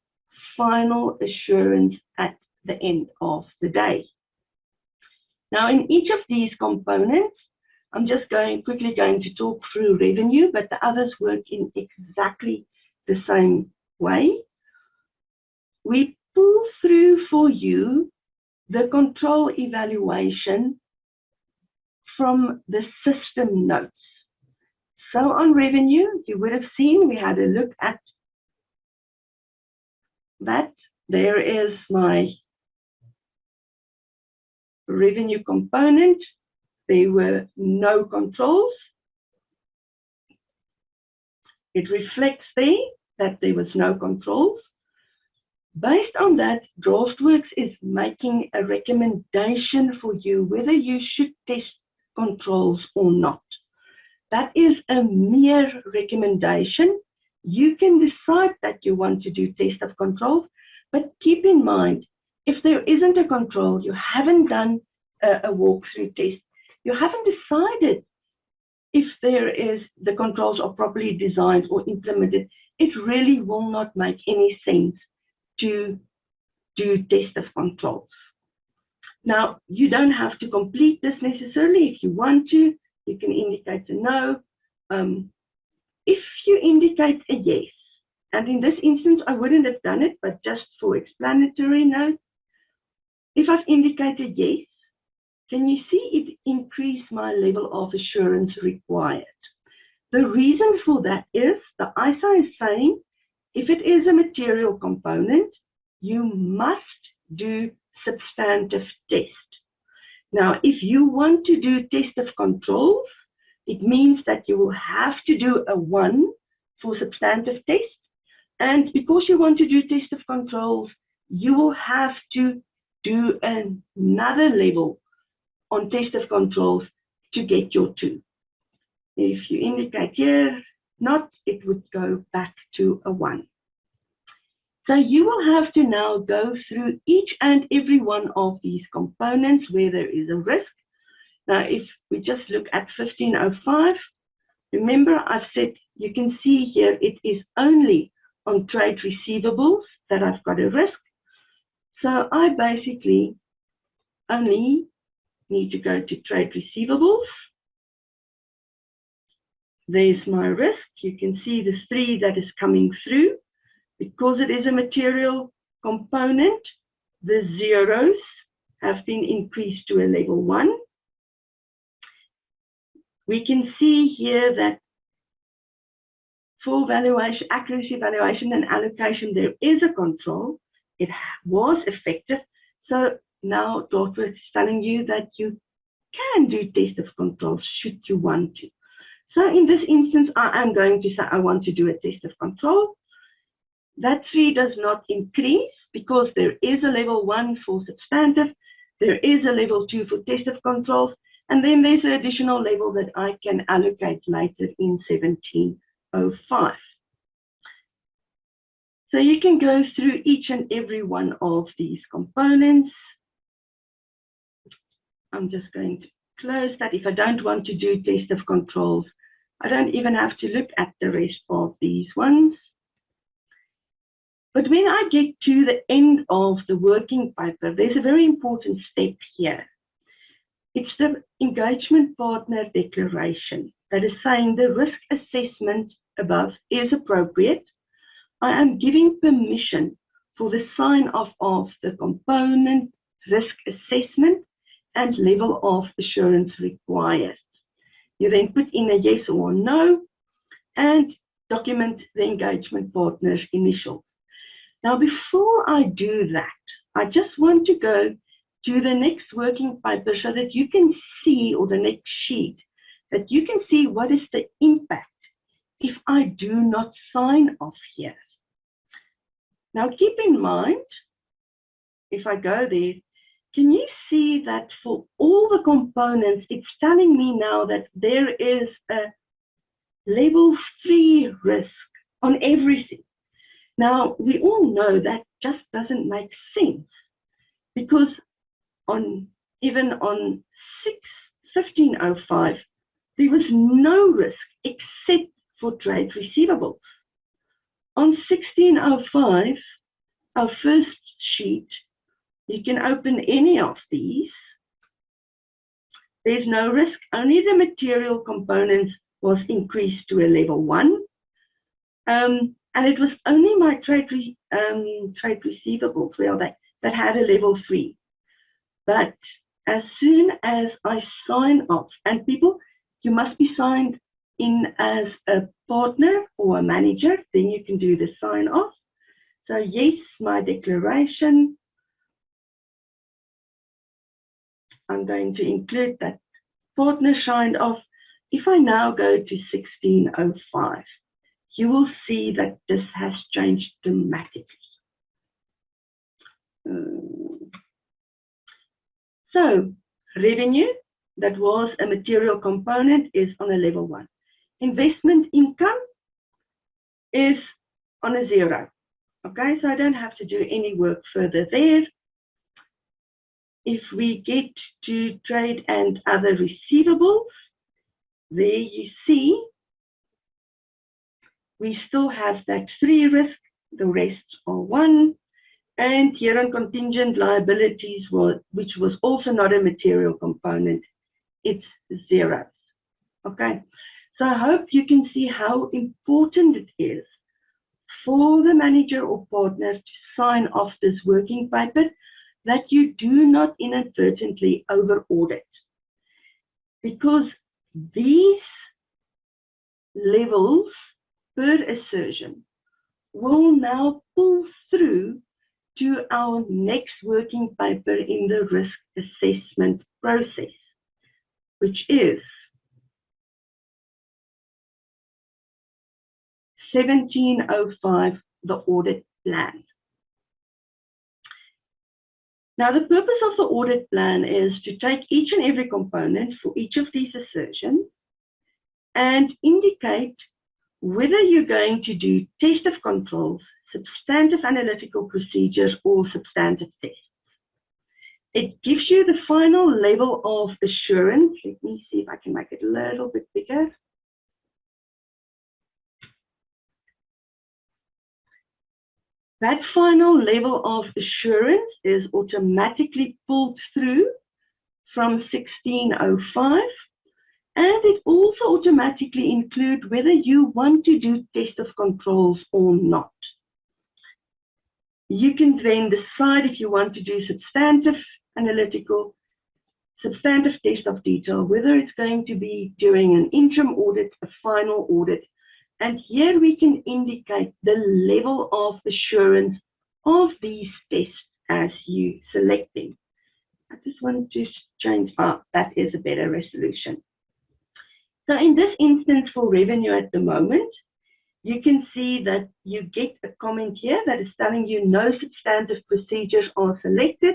final assurance at the end of the day. Now, in each of these components, I'm just quickly going to talk through revenue, but the others work in exactly the same way. We pull through for you the control evaluation from the system notes. So on revenue, you would have seen we had a look at that. There is my revenue component. There were no controls. It reflects there that there was no controls. Based on that, Draftworx is making a recommendation for you whether you should test controls or not. That is a mere recommendation. You can decide that you want to do test of controls, but keep in mind, if there isn't a control, you haven't done a walkthrough test, you haven't decided if the controls are properly designed or implemented, it really will not make any sense to do test of controls. Now, you don't have to complete this necessarily. If you want to, you can indicate a no. If you indicate a yes, and in this instance, I wouldn't have done it, but just for explanatory note, if I've indicated yes, can you see it increase my level of assurance required? The reason for that is the ISA is saying if it is a material component, you must do substantive test. Now, if you want to do test of controls, it means that you will have to do a 1 for substantive test. And because you want to do test of controls, you will have to do another level on test of controls to get your 2. If you indicate here not, it would go back to a 1. So you will have to now go through each and every one of these components where there is a risk. Now, if we just look at 1505, remember I've said you can see here it is only on trade receivables that I've got a risk. So I basically only need to go to trade receivables. There's my risk. You can see the 3 that is coming through. Because it is a material component, the zeros have been increased to a level 1. We can see here that for valuation, accuracy, valuation, and allocation, there is a control. It was effective. So now Draftworx is telling you that you can do test of controls should you want to. So in this instance, I am going to say I want to do a test of control. That 3 does not increase because there is a level 1 for substantive, there is a level 2 for test of controls, and then there's an additional level that I can allocate later in 1705. So you can go through each and every one of these components. I'm just going to close that. If I don't want to do test of controls, I don't even have to look at the rest of these ones. But when I get to the end of the working paper, there's a very important step here. It's the engagement partner declaration that is saying the risk assessment above is appropriate. I am giving permission for the sign-off of the component, risk assessment, and level of assurance required. You then put in a yes or no and document the engagement partner's initials. Now, before I do that, I just want to go to the next working paper so that you can see, or the next sheet, that you can see what is the impact if I do not sign off here. Now, keep in mind, if I go there, can you see that for all the components, it's telling me now that there is a level 3 risk on everything. Now, we all know that just doesn't make sense because even on 1505, there was no risk except for trade receivables. On 1605, our first sheet, you can open any of these. There's no risk, only the material components was increased to a level 1. And it was only my trade receivables, well, that had a level 3. But as soon as I sign off, and people, you must be signed in as a partner or a manager, then you can do the sign off. So yes, my declaration. I'm going to include that partner signed off. If I now go to 1605, you will see that this has changed dramatically. So revenue, that was a material component, is on a level 1. Investment income is on a 0. Okay, so I don't have to do any work further there. If we get to trade and other receivables, there you see we still have that 3 risk, the rest are 1. And here on contingent liabilities, which was also not a material component, it's 0. Okay, so I hope you can see how important it is for the manager or partner to sign off this working paper, that you do not inadvertently over audit, because these levels per assertion will now pull through to our next working paper in the risk assessment process, which is 1705, the audit plan. Now, the purpose of the audit plan is to take each and every component for each of these assertions and indicate whether you're going to do test of controls, substantive analytical procedures, or substantive tests. It gives you the final level of assurance. Let me see if I can make it a little bit bigger. That final level of assurance is automatically pulled through from 1605, and it also automatically includes whether you want to do test of controls or not. You can then decide if you want to do substantive analytical, substantive test of detail, whether it's going to be during an interim audit, a final audit. And here we can indicate the level of assurance of these tests as you select them. I just want to change, that is a better resolution. So in this instance for revenue at the moment, you can see that you get a comment here that is telling you no substantive procedures are selected.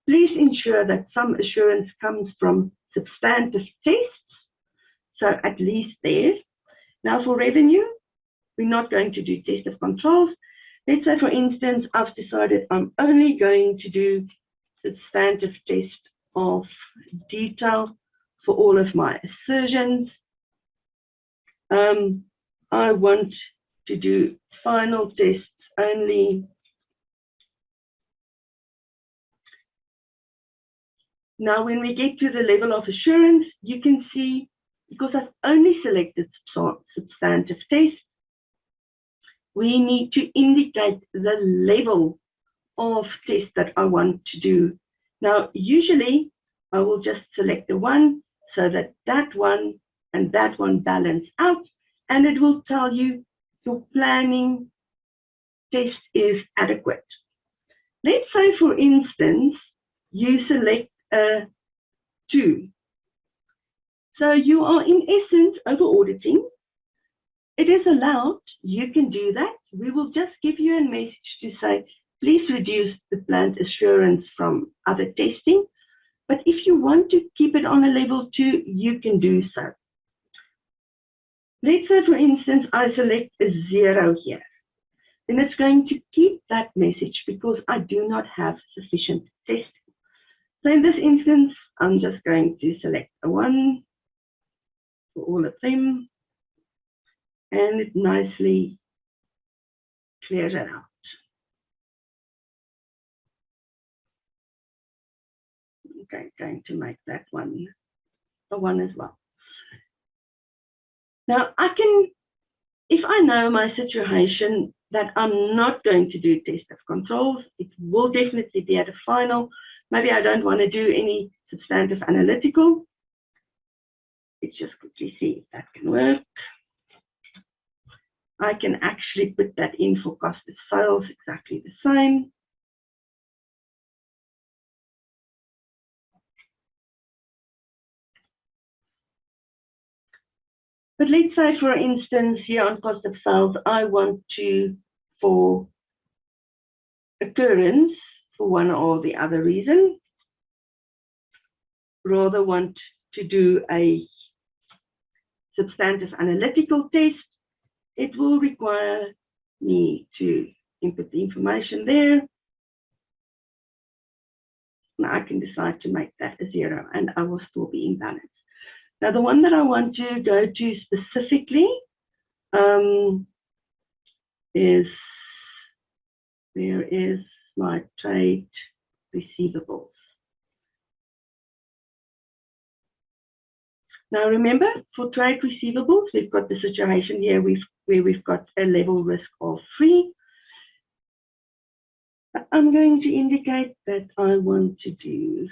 Please ensure that some assurance comes from substantive tests. So at least there. Now for revenue, we're not going to do test of controls. Let's say, for instance, I've decided I'm only going to do substantive test of detail for all of my assertions. I want to do final tests only. Now, when we get to the level of assurance, you can see, because I've only selected substantive tests, we need to indicate the level of test that I want to do. Now, usually I will just select the one so that that one and that one balance out, and it will tell you your planning test is adequate. Let's say, for instance, you select a 2. So you are in essence over auditing. It is allowed, you can do that. We will just give you a message to say, please reduce the planned assurance from other testing. But if you want to keep it on a level 2, you can do so. Let's say, for instance, I select a 0 here. Then it's going to keep that message because I do not have sufficient testing. So in this instance, I'm just going to select a 1 for all of them, and it nicely clears it out. Okay, going to make that one a 1 as well. Now I can, if I know my situation that I'm not going to do test of controls, it will definitely be at a final. Maybe I don't want to do any substantive analytical. Let's just quickly see if that can work. I can actually put that in for cost of sales, exactly the same. But let's say, for instance, here on cost of sales, I want to, for occurrence, for one or the other reason, rather want to do a substantive analytical test. It will require me to input the information there. Now I can decide to make that a 0, and I will still be in balance. Now, the one that I want to go to specifically is, where is my trade receivables? Now remember, for trade receivables, we've got the situation here where we've got a level risk of 3. I'm going to indicate that I want to do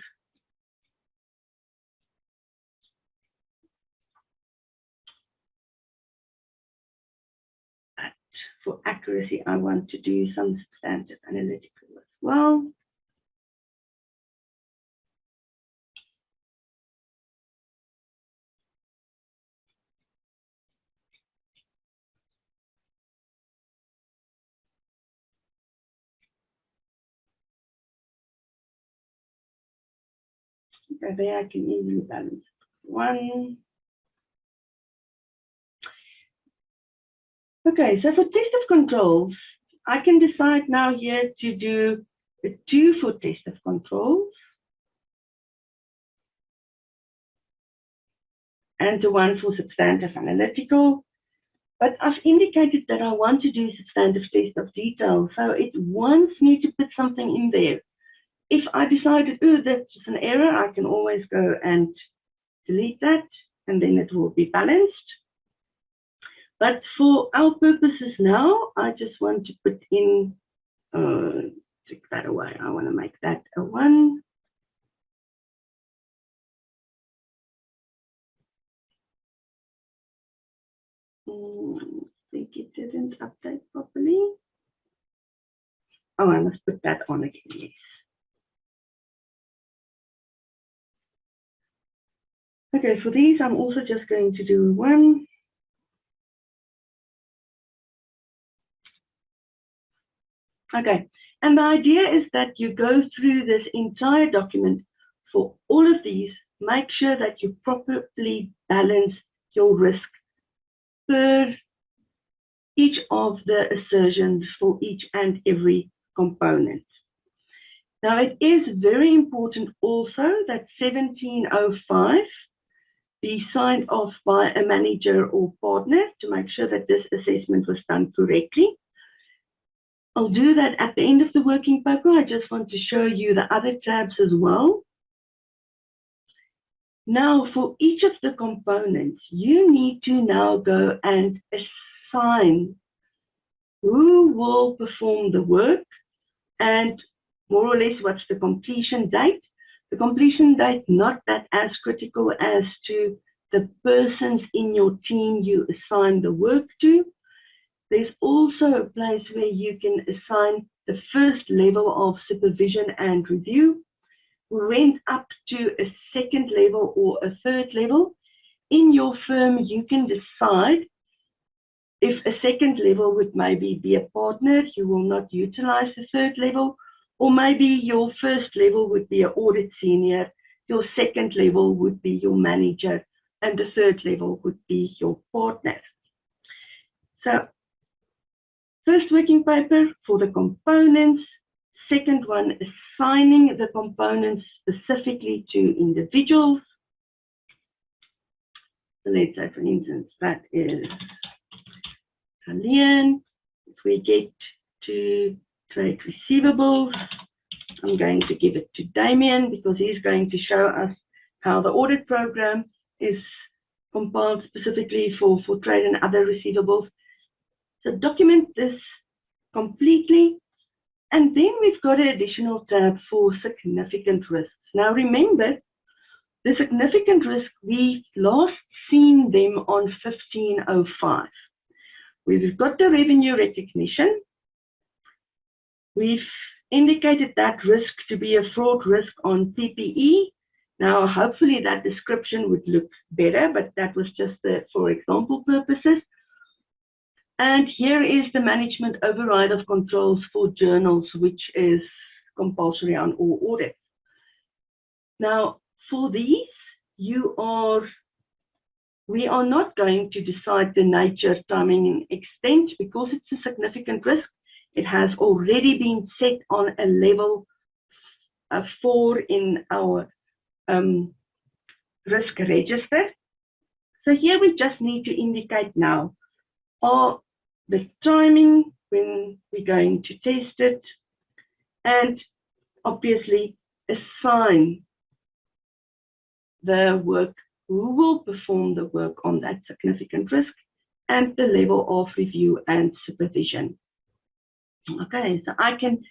that. For accuracy, I want to do some substantive analytical as well. Okay, there I can easily balance 1. Okay, so for test of controls, I can decide now here to do a 2 for test of controls and a 1 for substantive analytical. But I've indicated that I want to do substantive test of detail, so it wants me to put something in there. If I decided, oh, that's just an error, I can always go and delete that, and then it will be balanced. But for our purposes now, I just want to put in, take that away. I want to make that a 1. I think it didn't update properly. Oh, I must put that on again, yes. Okay, for these, I'm also just going to do 1. Okay, and the idea is that you go through this entire document for all of these, make sure that you properly balance your risk per each of the assertions for each and every component. Now, it is very important also that 1705 be signed off by a manager or partner to make sure that this assessment was done correctly. I'll do that at the end of the working paper. I just want to show you the other tabs as well. Now, for each of the components, you need to now go and assign who will perform the work and more or less what's the completion date. The completion date, not that as critical as to the persons in your team you assign the work to. There's also a place where you can assign the first level of supervision and review. We went up to a second level or a third level. In your firm, you can decide if a second level would maybe be a partner, you will not utilize the third level, or maybe your first level would be an audit senior, your second level would be your manager, and the third level would be your partner. So, first working paper for the components, second one, assigning the components specifically to individuals. So let's say, for instance, that is Kalian. If we get to trade receivables, I'm going to give it to Damien because he's going to show us how the audit program is compiled specifically for trade and other receivables. So document this completely. And then we've got an additional tab for significant risks. Now remember, the significant risk, we've last seen them on 1505. We've got the revenue recognition. We've indicated that risk to be a fraud risk on PPE. Now, hopefully that description would look better, but that was just for example purposes. And here is the management override of controls for journals, which is compulsory on all audits. Now, for these, we are not going to decide the nature, timing, and extent because it's a significant risk. It has already been set on a level 4 in our risk register. So here we just need to indicate now the timing when we're going to test it, and obviously assign the work who will perform the work on that significant risk, and the level of review and supervision. Okay, so I can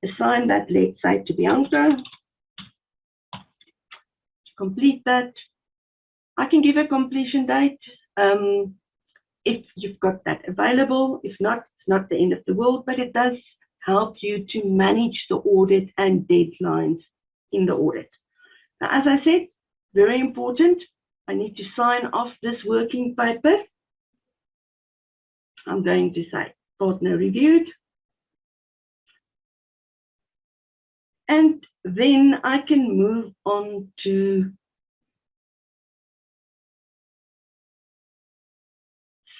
assign that, let's say, to Bianca. To complete that, I can give a completion date if you've got that available. If not, it's not the end of the world, but it does help you to manage the audit and deadlines in the audit. Now, as I said, very important, I need to sign off this working paper. I'm going to say partner reviewed. And then I can move on to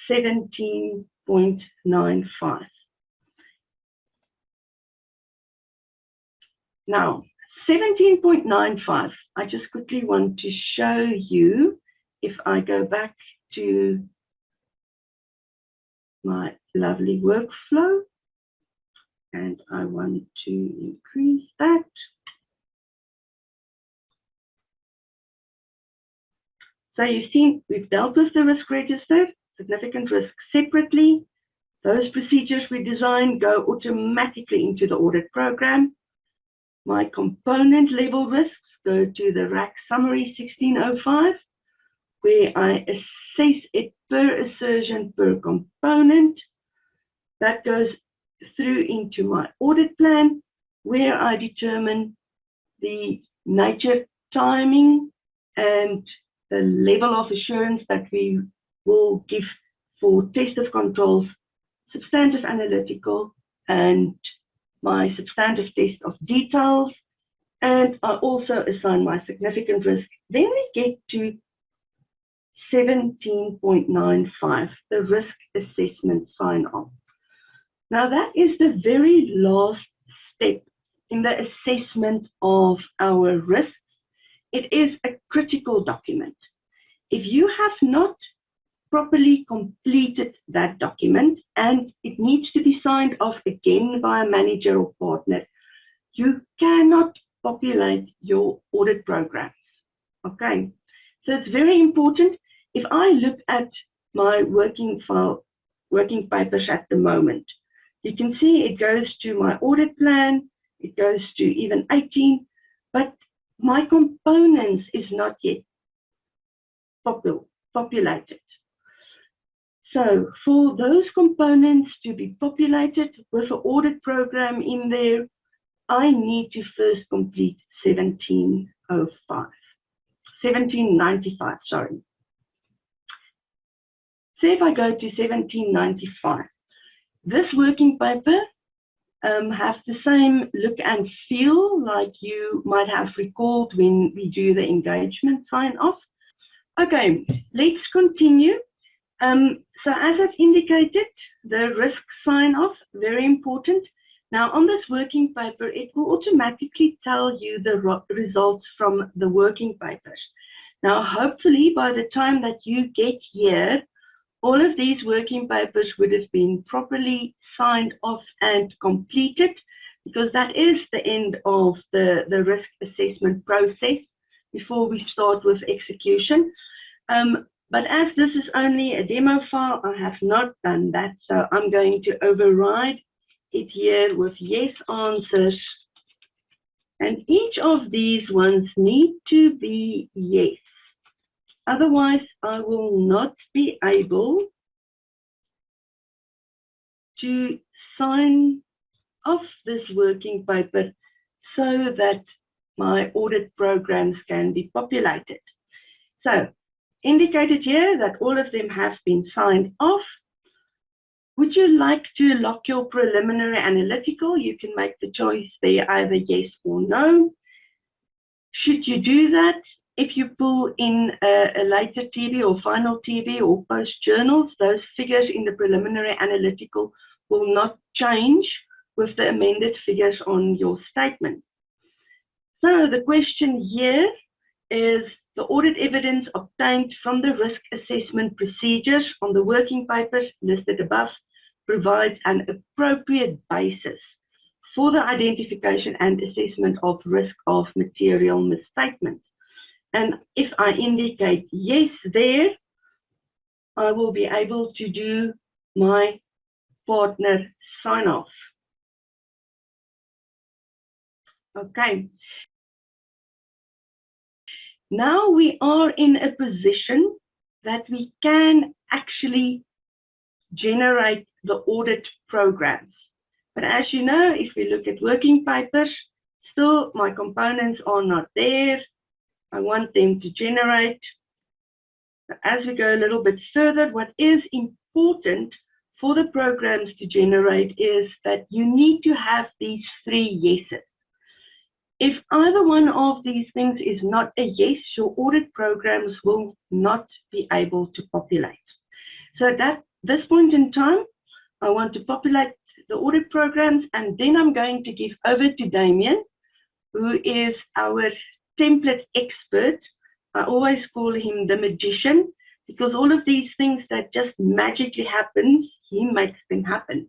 (17.95). Now, 17.95, I just quickly want to show you, if I go back to my lovely workflow, and I want to increase that. So you've seen we've dealt with the risk register, significant risk separately. Those procedures we designed go automatically into the audit program. My component level risks go to the RAC Summary 1605, where I assess it per assertion per component. That goes through into my audit plan, where I determine the nature, timing, and the level of assurance that we will give for test of controls, substantive analytical, and my substantive test of details. And I also assign my significant risk. Then we get to 17.95, the risk assessment sign-off. Now that is the very last step in the assessment of our risks. It is a critical document. If you have not properly completed that document and it needs to be signed off again by a manager or partner, you cannot populate your audit programs. Okay, so it's very important. If I look at my working papers at the moment, you can see it goes to my audit plan, it goes to even 18, but my components is not yet populated. So for those components to be populated with an audit program in there, I need to first complete 1795, sorry. So if I go to 1795, this working paper has the same look and feel like you might have recalled when we do the engagement sign off. Okay, let's continue. So as I've indicated, the risk sign off, very important. Now on this working paper, it will automatically tell you the results from the working papers. Now hopefully by the time that you get here, all of these working papers would have been properly signed off and completed, because that is the end of the risk assessment process before we start with execution. But as this is only a demo file, I have not done that. So I'm going to override it here with yes answers. And each of these ones need to be yes. Otherwise, I will not be able to sign off this working paper so that my audit programs can be populated. So, indicated here that all of them have been signed off. Would you like to lock your preliminary analytical? You can make the choice there, either yes or no. Should you do that, if you pull in a later TV or final TV or post journals, those figures in the preliminary analytical will not change with the amended figures on your statement. So the question here is, the audit evidence obtained from the risk assessment procedures on the working papers listed above provides an appropriate basis for the identification and assessment of risk of material misstatement. And if I indicate yes there, I will be able to do my partner sign off. Okay. Now we are in a position that we can actually generate the audit programs. But as you know, if we look at working papers, still my components are not there. I want them to generate. As we go a little bit further, what is important for the programs to generate is that you need to have these 3 yeses. If either one of these things is not a yes, your audit programs will not be able to populate. So at this point in time, I want to populate the audit programs, and then I'm going to give over to Damien, who is our template expert. I always call him the magician, because all of these things that just magically happen, he makes them happen.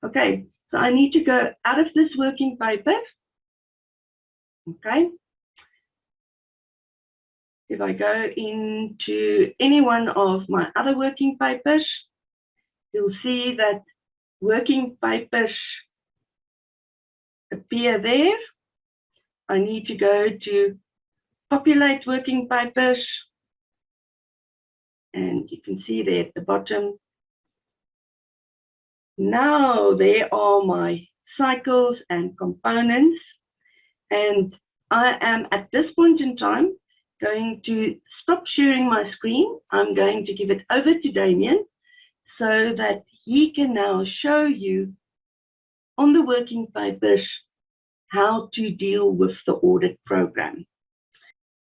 Okay, so I need to go out of this working paper. Okay. If I go into any one of my other working papers, you'll see that working papers appear there. I need to go to populate working papers, and you can see there at the bottom. Now there are my cycles and components, and I am at this point in time going to stop sharing my screen. I'm going to give it over to Damien so that he can now show you on the working papers how to deal with the audit program.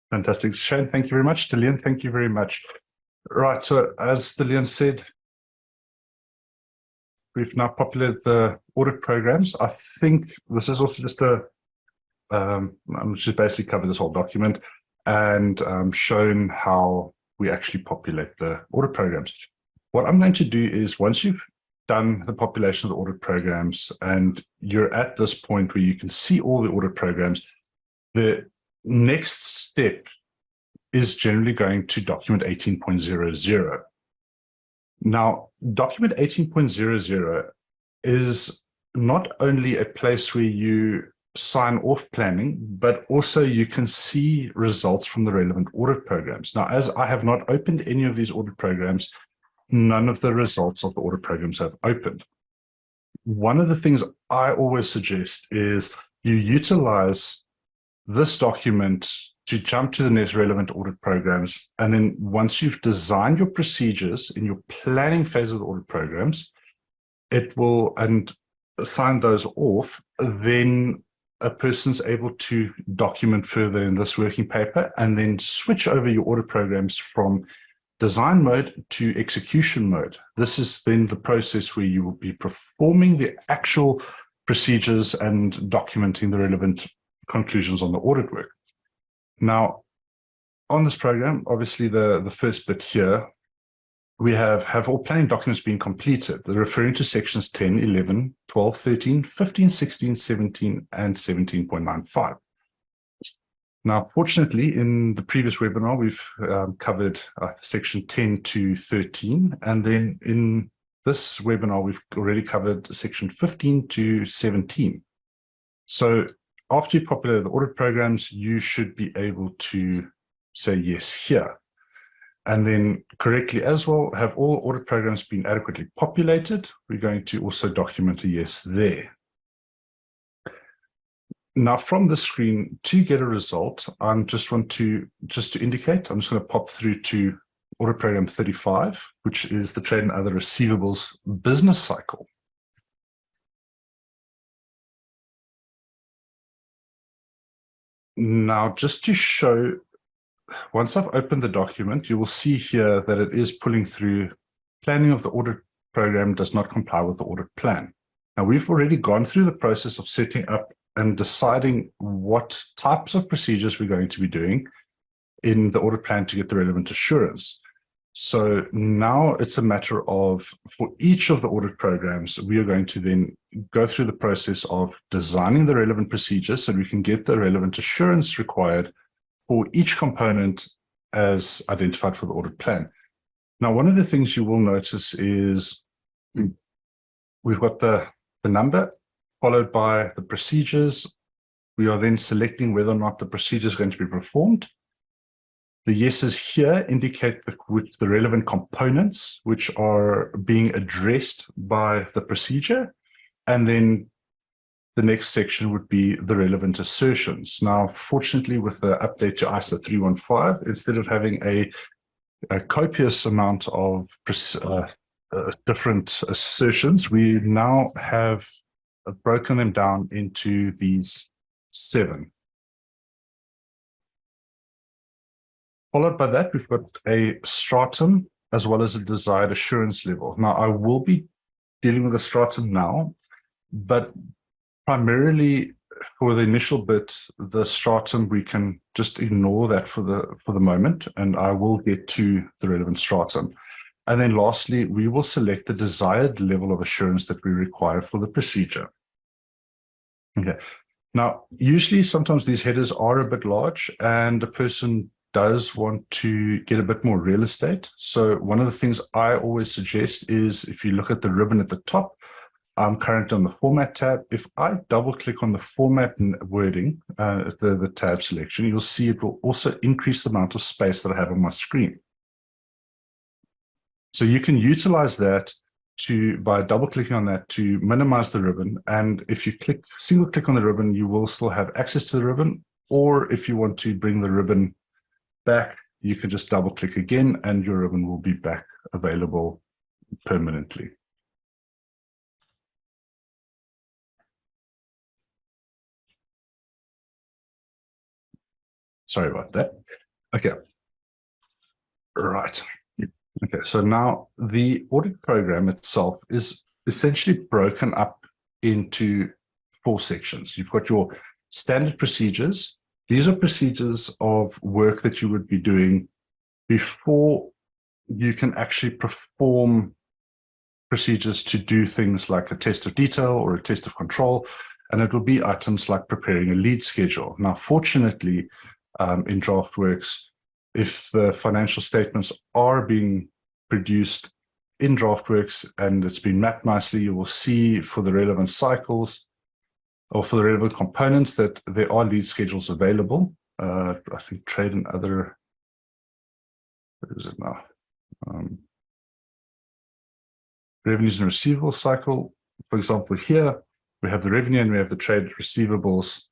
Fantastic. Shane, thank you very much. Delian, thank you very much. Right, so as Delian said, we've now populated the audit programs. I think this is also just a, I'm just basically covered this whole document and shown how we actually populate the audit programs. What I'm going to do is, once you've done the population of the audit programs and you're at this point where you can see all the audit programs, the next step is generally going to document 18.00. Now, document 18.00 is not only a place where you sign off planning, but also you can see results from the relevant audit programs. Now, as I have not opened any of these audit programs, none of the results of the audit programs have opened. One of the things I always suggest is you utilize this document to jump to the next relevant audit programs. And then once you've designed your procedures in your planning phase of the audit programs, it will, and sign those off, then a person's able to document further in this working paper and then switch over your audit programs from design mode to execution mode. This is then the process where you will be performing the actual procedures and documenting the relevant conclusions on the audit work. Now, on this program, obviously the first bit here, we have all planning documents being completed. They're referring to sections 10, 11, 12, 13, 15, 16, 17, and 17.95. Now, fortunately, in the previous webinar, we've covered section 10 to 13, and then in this webinar, we've already covered section 15 to 17. So after you've populated the audit programs, you should be able to say yes here. And then correctly as well, have all audit programs been adequately populated? We're going to also document a yes there. Now from the screen, to get a result, I just to indicate, I'm just going to pop through to audit program 35, which is the trade and other receivables business cycle. Now, just to show, once I've opened the document, you will see here that it is pulling through planning of the audit program does not comply with the audit plan. Now, we've already gone through the process of setting up and deciding what types of procedures we're going to be doing in the audit plan to get the relevant assurance. So now it's a matter of, for each of the audit programs, we are going to then go through the process of designing the relevant procedures so we can get the relevant assurance required for each component as identified for the audit plan. Now, one of the things you will notice is we've got the number followed by the procedures. We are then selecting whether or not the procedure is going to be performed. The yeses here indicate the relevant components which are being addressed by the procedure. And then the next section would be the relevant assertions. Now, fortunately, with the update to ISA315, instead of having a copious amount of different assertions, we now have broken them down into these 7. Followed by that, we've got a stratum as well as a desired assurance level. Now, I will be dealing with the stratum now, but primarily for the initial bit, the stratum, we can just ignore that for the moment, and I will get to the relevant stratum. And then lastly, we will select the desired level of assurance that we require for the procedure. Okay. Now, usually sometimes these headers are a bit large and the person does want to get a bit more real estate. So one of the things I always suggest is if you look at the ribbon at the top, I'm currently on the Format tab. If I double-click on the Format and wording, the tab selection, you'll see it will also increase the amount of space that I have on my screen. So you can utilize that by double-clicking on that to minimize the ribbon. And if you single-click on the ribbon, you will still have access to the ribbon. Or if you want to bring the ribbon back, you can just double-click again, and your ribbon will be back available permanently. Sorry about that. Okay. Right. Okay, so now the audit program itself is essentially broken up into 4 sections. You've got your standard procedures. These are procedures of work that you would be doing before you can actually perform procedures to do things like a test of detail or a test of control, and it will be items like preparing a lead schedule. Now, fortunately, in Draftworx, if the financial statements are being produced in Draftworx and it's been mapped nicely, you will see for the relevant cycles or for the relevant components that there are lead schedules available. I think trade and other, where is it now? Revenues and receivables cycle. For example, here we have the revenue and we have the trade receivables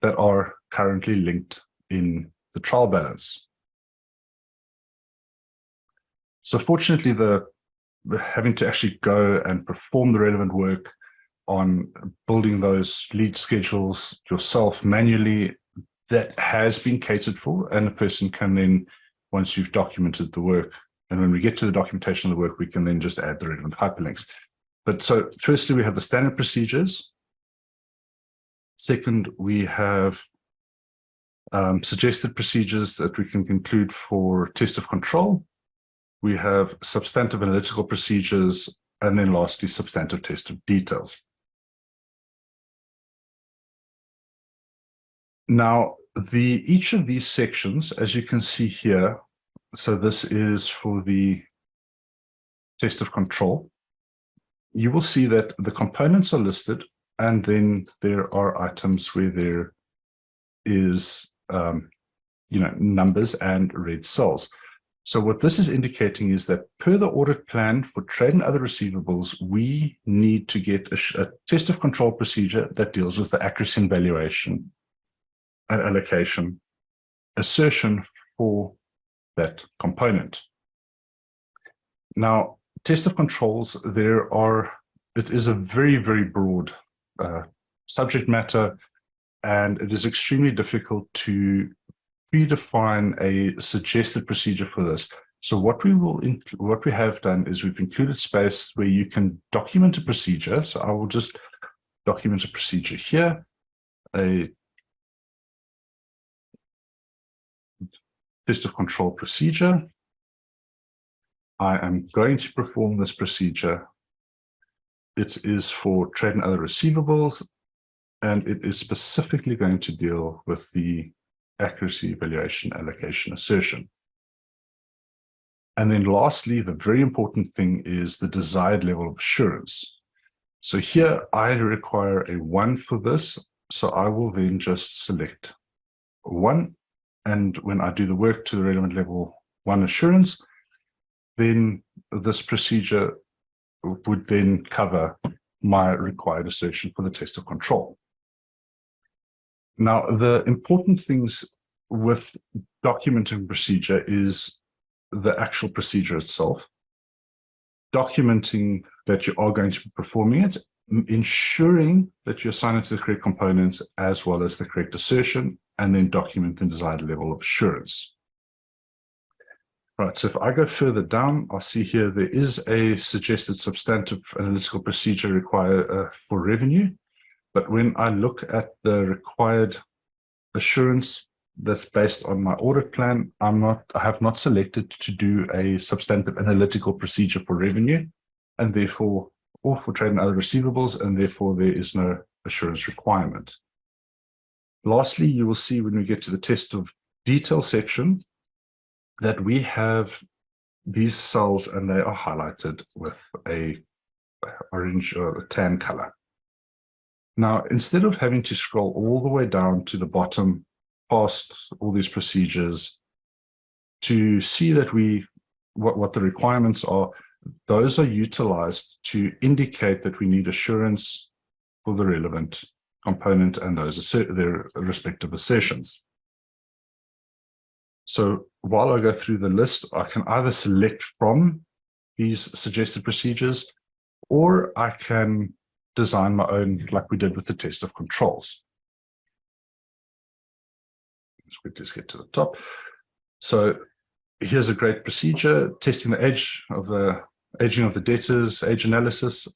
that are currently linked in the trial balance. So fortunately, having to actually go and perform the relevant work on building those lead schedules yourself manually, that has been catered for, and the person can then, once you've documented the work, and when we get to the documentation of the work, we can then just add the relevant hyperlinks. But so firstly, we have the standard procedures. Second, we have suggested procedures that we can include for test of control. We have substantive analytical procedures, and then lastly, substantive test of details. Now, each of these sections, as you can see here, so this is for the test of control, you will see that the components are listed, and then there are items where there is numbers and red cells. So what this is indicating is that per the audit plan for trade and other receivables, we need to get a test of control procedure that deals with the accuracy and valuation and allocation assertion for that component. Now, test of controls, it is a very, very broad subject matter, and it is extremely difficult to predefine a suggested procedure for this. So what we have done is we've included space where you can document a procedure. So I will just document a procedure here, a test of control procedure. I am going to perform this procedure. It is for trade and other receivables, and it is specifically going to deal with the accuracy, evaluation, allocation, assertion. And then lastly, the very important thing is the desired level of assurance. So here I require a 1 for this. So I will then just select 1. And when I do the work to the relevant level 1 assurance, then this procedure would then cover my required assertion for the test of control. Now, the important things with documenting procedure is the actual procedure itself, documenting that you are going to be performing it, ensuring that you assign it to the correct components as well as the correct assertion, and then document the desired level of assurance. Right, so if I go further down, I'll see here there is a suggested substantive analytical procedure required for revenue. But when I look at the required assurance that's based on my audit plan, I have not selected to do a substantive analytical procedure for revenue, and therefore, or for trade and other receivables, and therefore there is no assurance requirement. Lastly, you will see when we get to the test of detail section that we have these cells and they are highlighted with a orange or a tan color. Now, instead of having to scroll all the way down to the bottom past all these procedures to see that what the requirements are, those are utilized to indicate that we need assurance for the relevant component and their respective assertions. So while I go through the list, I can either select from these suggested procedures, or I can design my own like we did with the test of controls. Let's just get to the top. So here's a great procedure, testing the aging of the debtors, age analysis.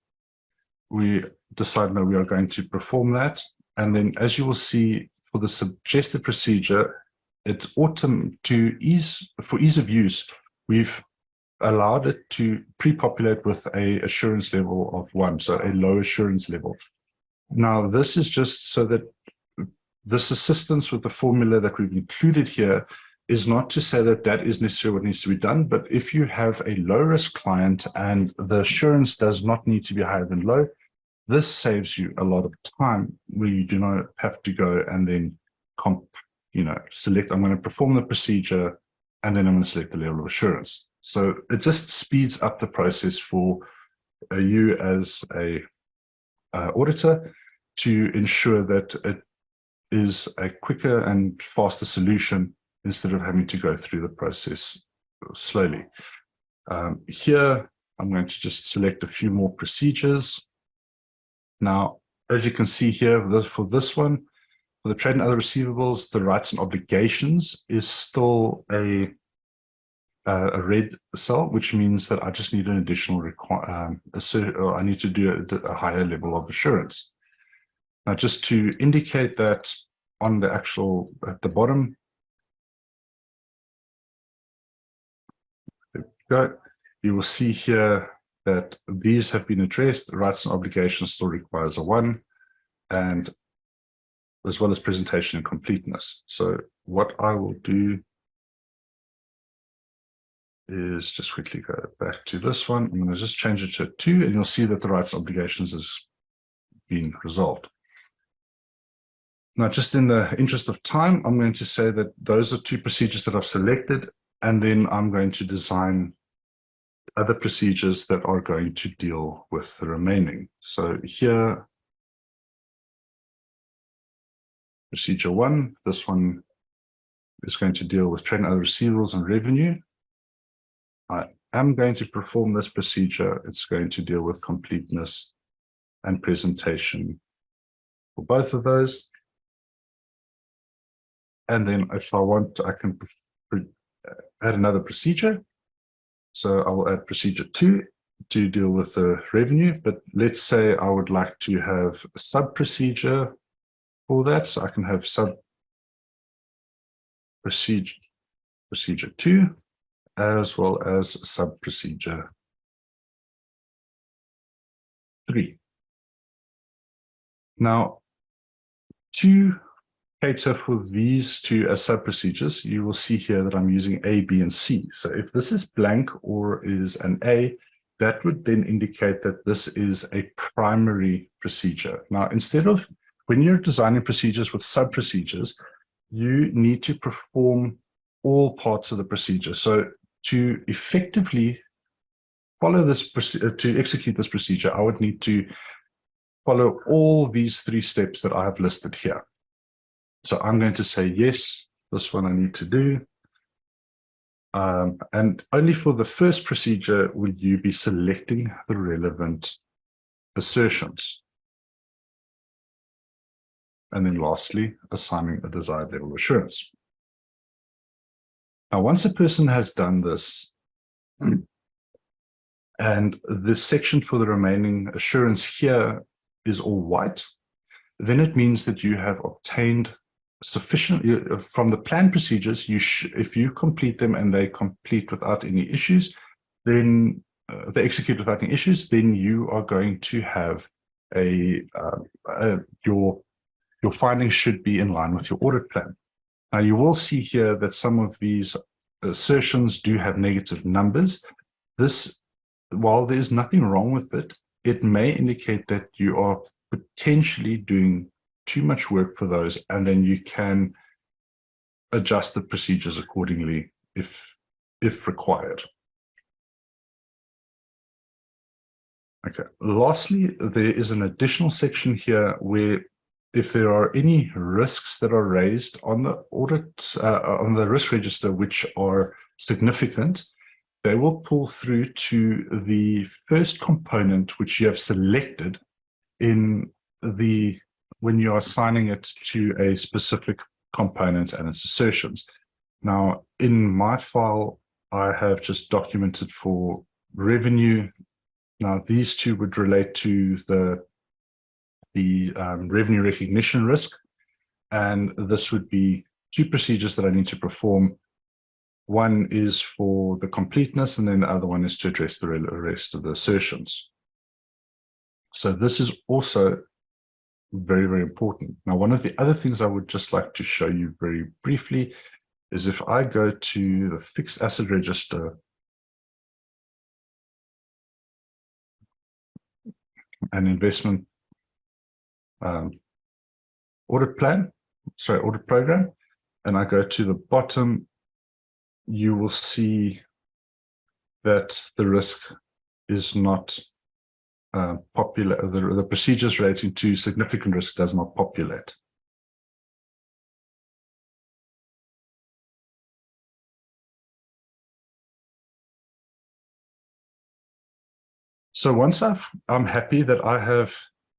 We decide that we are going to perform that. And then as you will see for the suggested procedure, it's for ease of use, we've allowed it to pre-populate with a assurance level of 1, so a low assurance level. Now, this is just so that this assistance with the formula that we've included here is not to say that that is necessarily what needs to be done, but if you have a low-risk client and the assurance does not need to be higher than low, this saves you a lot of time where you do not have to go and then select, I'm going to perform the procedure, and then I'm going to select the level of assurance. So it just speeds up the process for you as a auditor to ensure that it is a quicker and faster solution instead of having to go through the process slowly. Here, I'm going to just select a few more procedures. Now, as you can see here, for this one, for the trade and other receivables, the rights and obligations is still a red cell, which means that I just need an additional I need to do a higher level of assurance. Now, just to indicate that on the actual, at the bottom, there we go, you will see here that these have been addressed. Rights and obligations still requires a 1, and as well as presentation and completeness. So what I will do is just quickly go back to this one. I'm going to just change it to a 2, and you'll see that the rights and obligations has been resolved. Now, just in the interest of time, I'm going to say that those are 2 procedures that I've selected, and then I'm going to design other procedures that are going to deal with the remaining. So here, procedure 1, this one is going to deal with trade and other receivables and revenue. I am going to perform this procedure. It's going to deal with completeness and presentation for both of those. And then if I want, I can add another procedure. So I will add procedure 2 to deal with the revenue. But let's say I would like to have a sub-procedure for that. So I can have sub-procedure 2 as well as sub-procedure 3. Now, to cater for these two as sub-procedures, you will see here that I'm using A, B, and C. So if this is blank or is an A, that would then indicate that this is a primary procedure. Now, instead of, when you're designing procedures with sub-procedures, you need to perform all parts of the procedure. So to effectively follow this, to execute this procedure, I would need to follow all these three steps that I have listed here. So I'm going to say, yes, this one I need to do. And only for the first procedure will you be selecting the relevant assertions. And then lastly, assigning a desired level of assurance. Now, once a person has done this, and this section for the remaining assurance here is all white, then it means that you have obtained sufficient from the planned procedures. If you complete them and they complete without any issues, then they execute without any issues, then you are going to have your findings should be in line with your audit plan. Now, you will see here that some of these assertions do have negative numbers. This, while there's nothing wrong with it, it may indicate that you are potentially doing too much work for those, and then you can adjust the procedures accordingly if required. Okay. Lastly, there is an additional section here where if there are any risks that are raised on the audit, on the risk register, which are significant, they will pull through to the first component which you have selected in the, when you are assigning it to a specific component and its assertions. Now, in my file, I have just documented for revenue. Now, these two would relate to the revenue recognition risk, and this would be two procedures that I need to perform. One is for the completeness, and then the other one is to address the rest of the assertions. So this is also very, very important. Now, one of the other things I would just like to show you very briefly is if I go to the fixed asset register and investment audit program, and I go to the bottom, you will see that the risk is not the procedures relating to significant risk does not populate. So once I'm happy that I have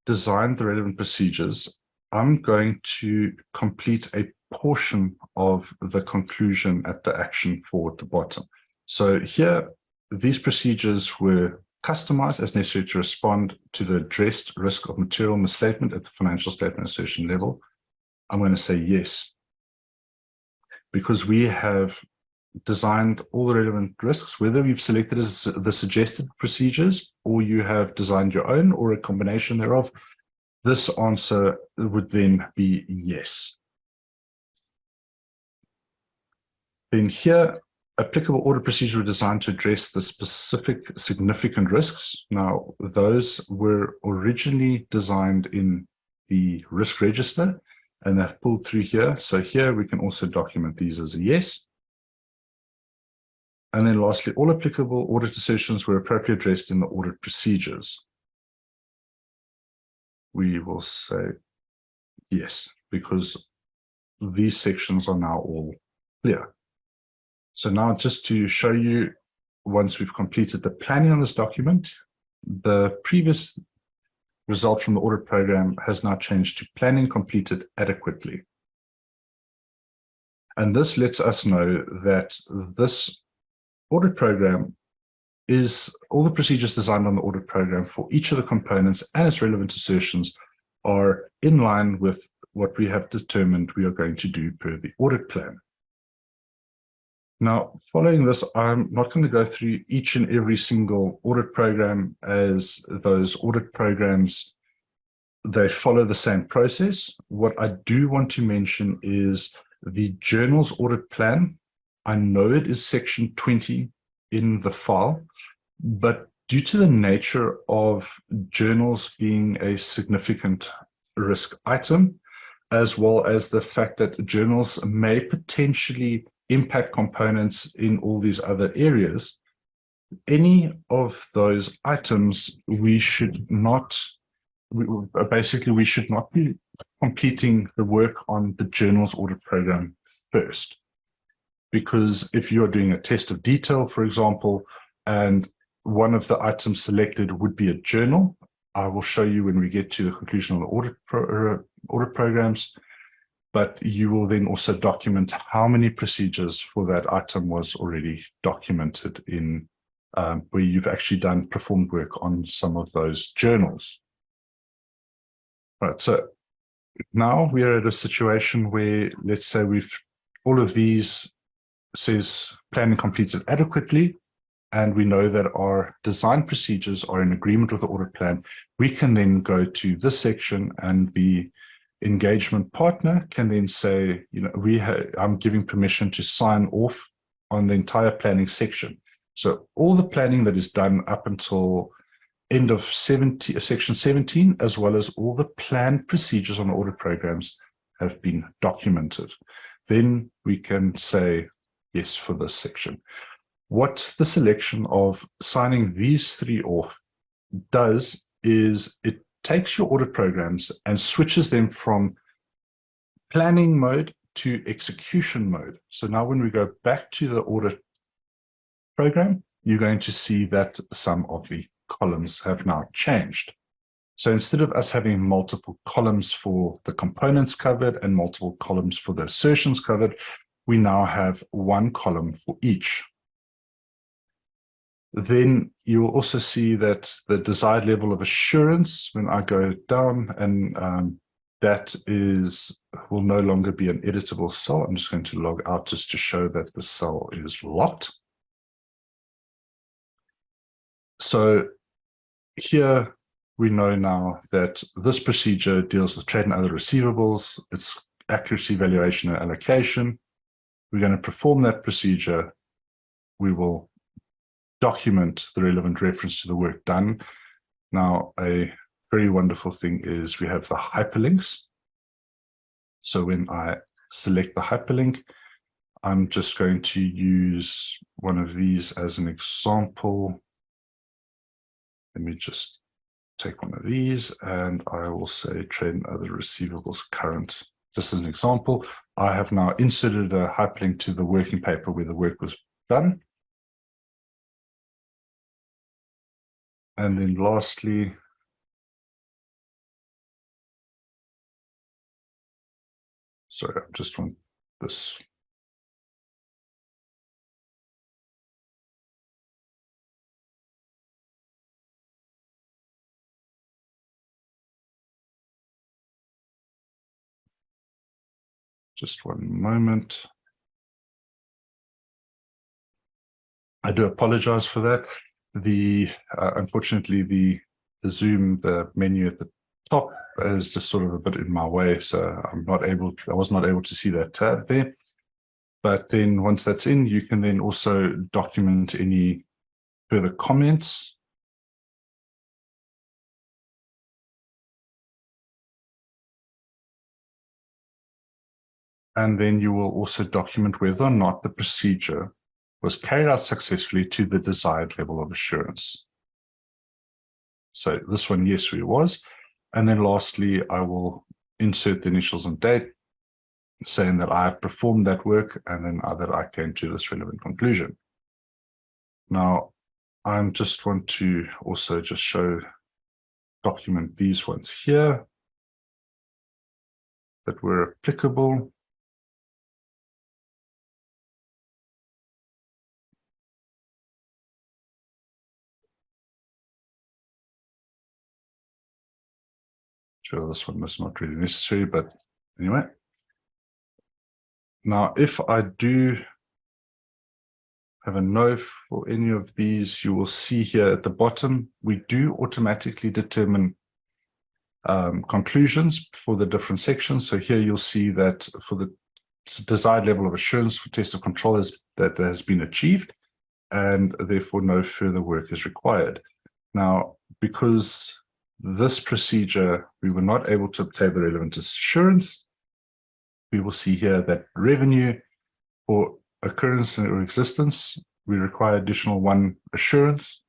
designed the relevant procedures, I'm going to complete a portion of the conclusion at the action forward at the bottom. So here, these procedures were customized as necessary to respond to the addressed risk of material misstatement at the financial statement assertion level. I'm going to say yes, because we have designed all the relevant risks, whether you've selected as the suggested procedures or you have designed your own or a combination thereof. This answer would then be yes. Then here, applicable audit procedures were designed to address the specific significant risks. Now, those were originally designed in the risk register, and they've pulled through here. So here we can also document these as a yes. And then lastly, all applicable audit assertions were appropriately addressed in the audit procedures. We will say yes, because these sections are now all clear. So now just to show you, once we've completed the planning on this document, the previous result from the audit program has now changed to planning completed adequately. And this lets us know that this audit program is all the procedures designed on the audit program for each of the components and its relevant assertions are in line with what we have determined we are going to do per the audit plan. Now, following this, I'm not going to go through each and every single audit program, as those audit programs they follow the same process. What I do want to mention is the journal's audit plan. I know it is section 20 in the file, but due to the nature of journals being a significant risk item, as well as the fact that journals may potentially impact components in all these other areas, any of those items we should not be completing the work on the journals audit program first. Because if you're doing a test of detail, for example, and one of the items selected would be a journal, I will show you when we get to the conclusion of the audit programs, but you will then also document how many procedures for that item was already documented in where you've actually performed work on some of those journals. Right, so now we are at a situation where, let's say all of these says planning completed adequately, and we know that our design procedures are in agreement with the audit plan. We can then go to this section, and the engagement partner can then say, you know, I'm giving permission to sign off on the entire planning section. So all the planning that is done up until end of section 17, as well as all the planned procedures on audit programs have been documented. Then we can say yes for this section. What the selection of signing these three off does is it takes your audit programs and switches them from planning mode to execution mode. So now when we go back to the audit program, you're going to see that some of the columns have now changed. So instead of us having multiple columns for the components covered and multiple columns for the assertions covered, we now have one column for each. Then you will also see that the desired level of assurance, when I go down, and that will no longer be an editable cell. I'm just going to log out just to show that the cell is locked. So here we know now that this procedure deals with trade and other receivables, its accuracy, valuation, and allocation. We're going to perform that procedure. We will document the relevant reference to the work done. Now, a very wonderful thing is we have the hyperlinks. So when I select the hyperlink, I'm just going to use one of these as an example. Let me just take one of these, and I will say trade and other receivables current. Just as an example, I have now inserted a hyperlink to the working paper where the work was done. And then lastly, sorry, I just want this. Just one moment. I do apologize for that. Unfortunately, the Zoom, the menu at the top is just sort of a bit in my way, so I was not able to see that tab there. But then once that's in, you can then also document any further comments. And then you will also document whether or not the procedure was carried out successfully to the desired level of assurance. So this one, yes, it was. And then lastly, I will insert the initials and date, saying that I have performed that work and then that I came to this relevant conclusion. Now, I just want to also just document these ones here that were applicable. Sure, this one is not really necessary, but anyway. Now, if I do have a no for any of these, you will see here at the bottom, we do automatically determine conclusions for the different sections. So here you'll see that for the desired level of assurance for test of control that has been achieved, and therefore no further work is required. Now, because this procedure, we were not able to obtain the relevant assurance, we will see here that revenue for occurrence or existence, we require additional 1 assurance.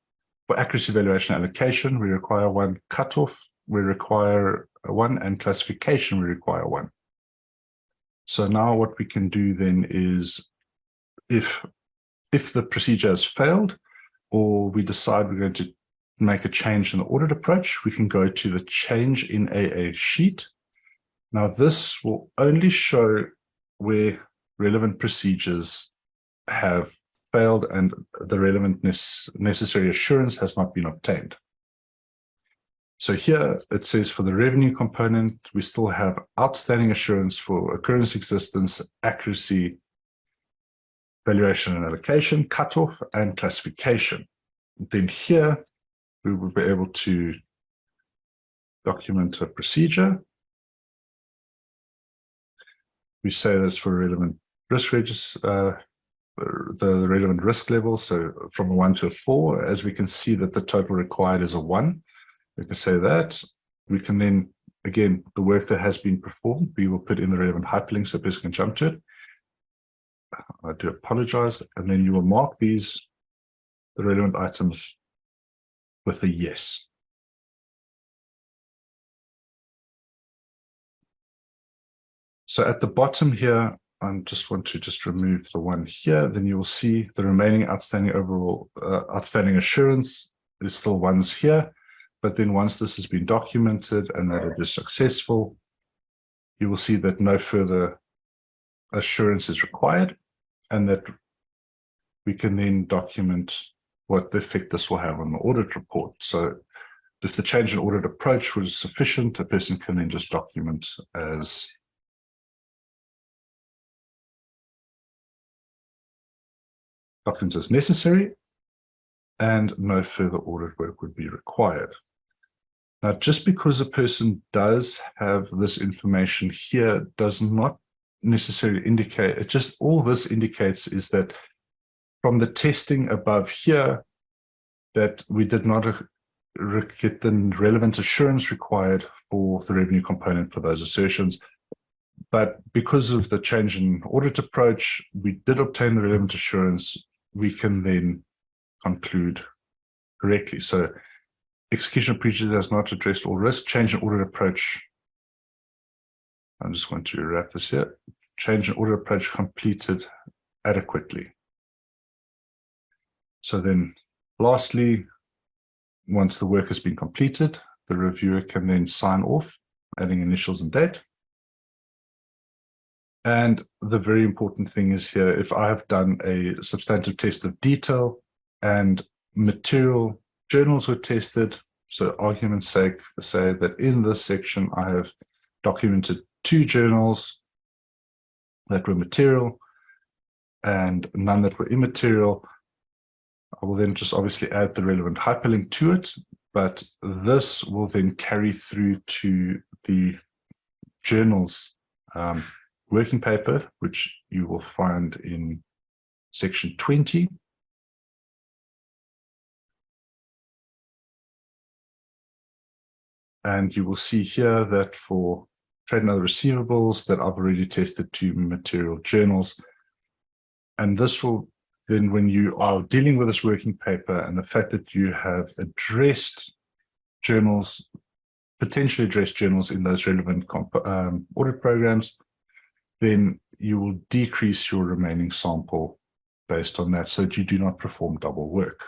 For accuracy, valuation, allocation, we require 1 cutoff, we require 1, and classification, we require 1. So now what we can do then is, if the procedure has failed, or we decide we're going to make a change in the audit approach, we can go to the change in AA sheet. Now this will only show where relevant procedures have failed and the relevant necessary assurance has not been obtained. So here it says for the revenue component, we still have outstanding assurance for occurrence, existence, accuracy, valuation and allocation, cutoff, and classification. Then here we will be able to document a procedure. We say that's for relevant risk register, the relevant risk level. So from a 1 to a 4, as we can see that the total required is a 1. We can say that. We can then, again, the work that has been performed, we will put in the relevant hyperlink so people can jump to it. I do apologize. And then you will mark the relevant items with a yes. So at the bottom here, I just want to remove the one here. Then you will see the remaining outstanding overall outstanding assurance is still 1s here. But then once this has been documented and that it is successful, you will see that no further assurance is required, and that we can then document what the effect this will have on the audit report. So if the change in audit approach was sufficient, a person can then just document as necessary, and no further audit work would be required. Now, just because a person does have this information here does not necessarily indicate, all this indicates is that from the testing above here, that we did not get the relevant assurance required for the revenue component for those assertions. But because of the change in audit approach, we did obtain the relevant assurance, we can then conclude correctly. So execution of procedure has not addressed all risk. Change in audit approach. I'm just going to wrap this here. Change in audit approach completed adequately. So then lastly, once the work has been completed, the reviewer can then sign off, adding initials and date. And the very important thing is here, if I have done a substantive test of detail and material journals were tested, so argument's sake, say that in this section I have documented 2 journals that were material and none that were immaterial, I will then just obviously add the relevant hyperlink to it, but this will then carry through to the journals working paper, which you will find in section 20. And you will see here that for trade and other receivables that I've already tested 2 material journals. And this will then, when you are dealing with this working paper and the fact that you have addressed journals, potentially addressed journals in those relevant audit programs, then you will decrease your remaining sample based on that so that you do not perform double work.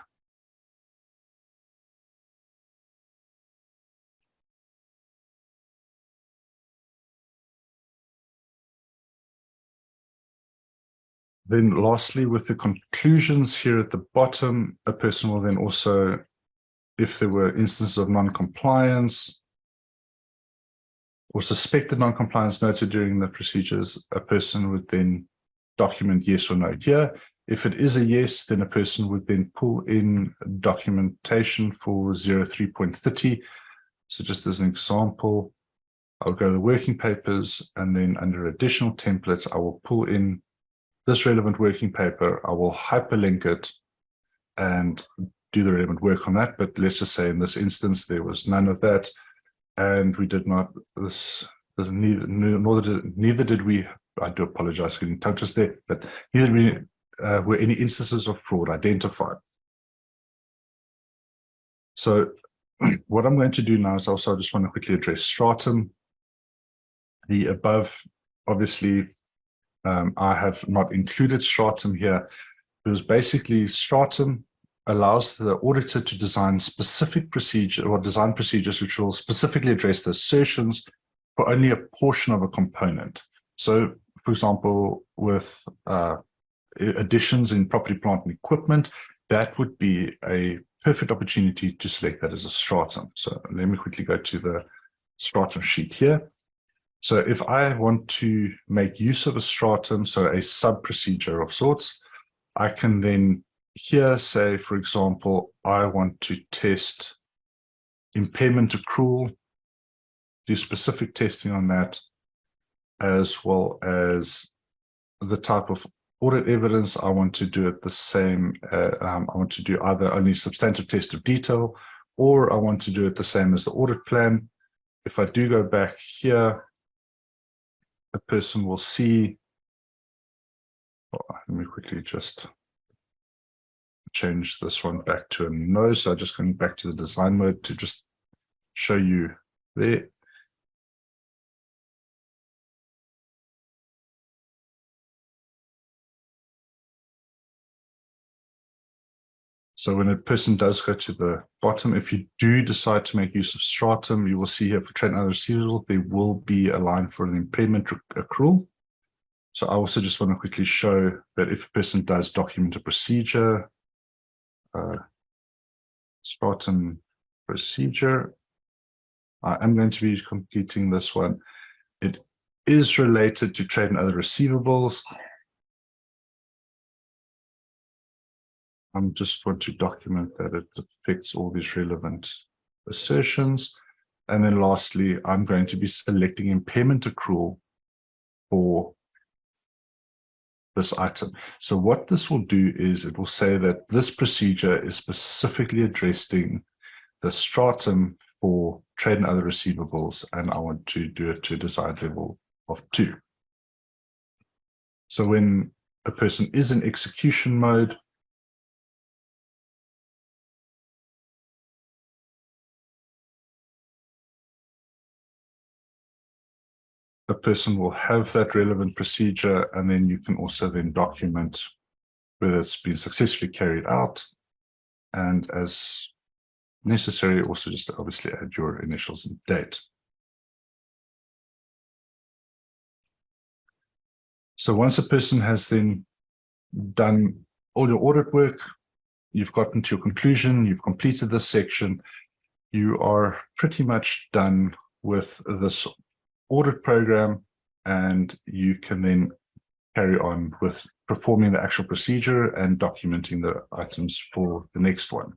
Then lastly, with the conclusions here at the bottom, a person will then also, if there were instances of non-compliance or suspected non-compliance noted during the procedures, a person would then document yes or no here. If it is a yes, then a person would then pull in documentation for 03.30 So just as an example, I'll go to the working papers, and then under additional templates, I will pull in this relevant working paper. I will hyperlink it and do the relevant work on that. But let's just say in this instance, there was none of that. And we did not, neither did we, I do apologize for getting touches there, but neither were any instances of fraud identified. So what I'm going to do now is also I just want to quickly address Stratum. The above, obviously, I have not included Stratum here, because basically Stratum allows the auditor to design specific procedure or design procedures which will specifically address the assertions for only a portion of a component. So, for example, with additions in property, plant, and equipment, that would be a perfect opportunity to select that as a Stratum. So let me quickly go to the Stratum sheet here. So if I want to make use of a Stratum, so a sub-procedure of sorts, I can then here say, for example, I want to test impairment accrual, do specific testing on that, as well as the type of audit evidence. I want to do it the same. I want to do either only substantive test of detail, or I want to do it the same as the audit plan. If I do go back here, a person will see, let me quickly just change this one back to a no. So I'm just going back to the design mode to just show you there. So when a person does go to the bottom, if you do decide to make use of Stratum, you will see here for trade and other receivables, there will be a line for an impairment accrual. So I also just want to quickly show that if a person does document a procedure, Stratum procedure, I'm going to be completing this one. It is related to trade and other receivables. I just want to document that it affects all these relevant assertions. And then lastly, I'm going to be selecting impairment accrual for this item. So what this will do is it will say that this procedure is specifically addressing the Stratum for trade and other receivables, and I want to do it to a desired level of 2. So when a person is in execution mode, a person will have that relevant procedure, and then you can also then document whether it's been successfully carried out, and as necessary, also just obviously add your initials and date. So once a person has then done all your audit work, you've gotten to your conclusion, you've completed this section, you are pretty much done with this audit program, and you can then carry on with performing the actual procedure and documenting the items for the next one.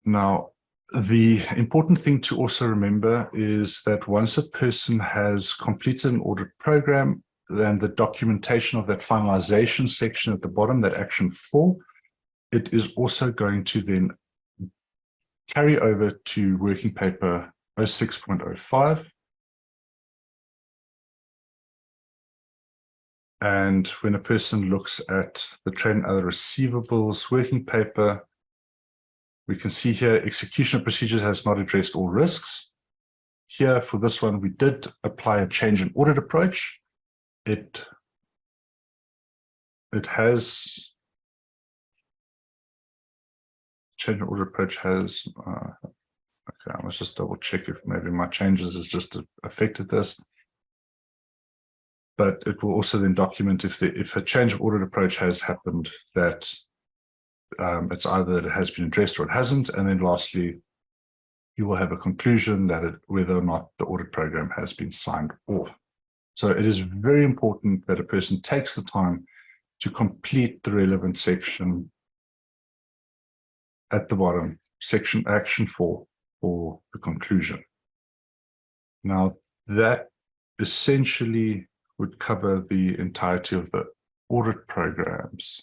Now, the important thing to also remember is that once a person has completed an audit program, then the documentation of that finalization section at the bottom, that action 4, it is also going to then carry over to working paper 06.05. And when a person looks at the trade and other receivables working paper, we can see here execution of procedures has not addressed all risks. Here for this one, we did apply a change in audit approach. It has change in audit approach has okay, I must just double check if maybe my changes has just affected this. But it will also then document if a change of audit approach has happened, that it's either that it has been addressed or it hasn't. And then lastly, you will have a conclusion that whether or not the audit program has been signed off. So it is very important that a person takes the time to complete the relevant section at the bottom section action for the conclusion. Now, that essentially would cover the entirety of the audit programs.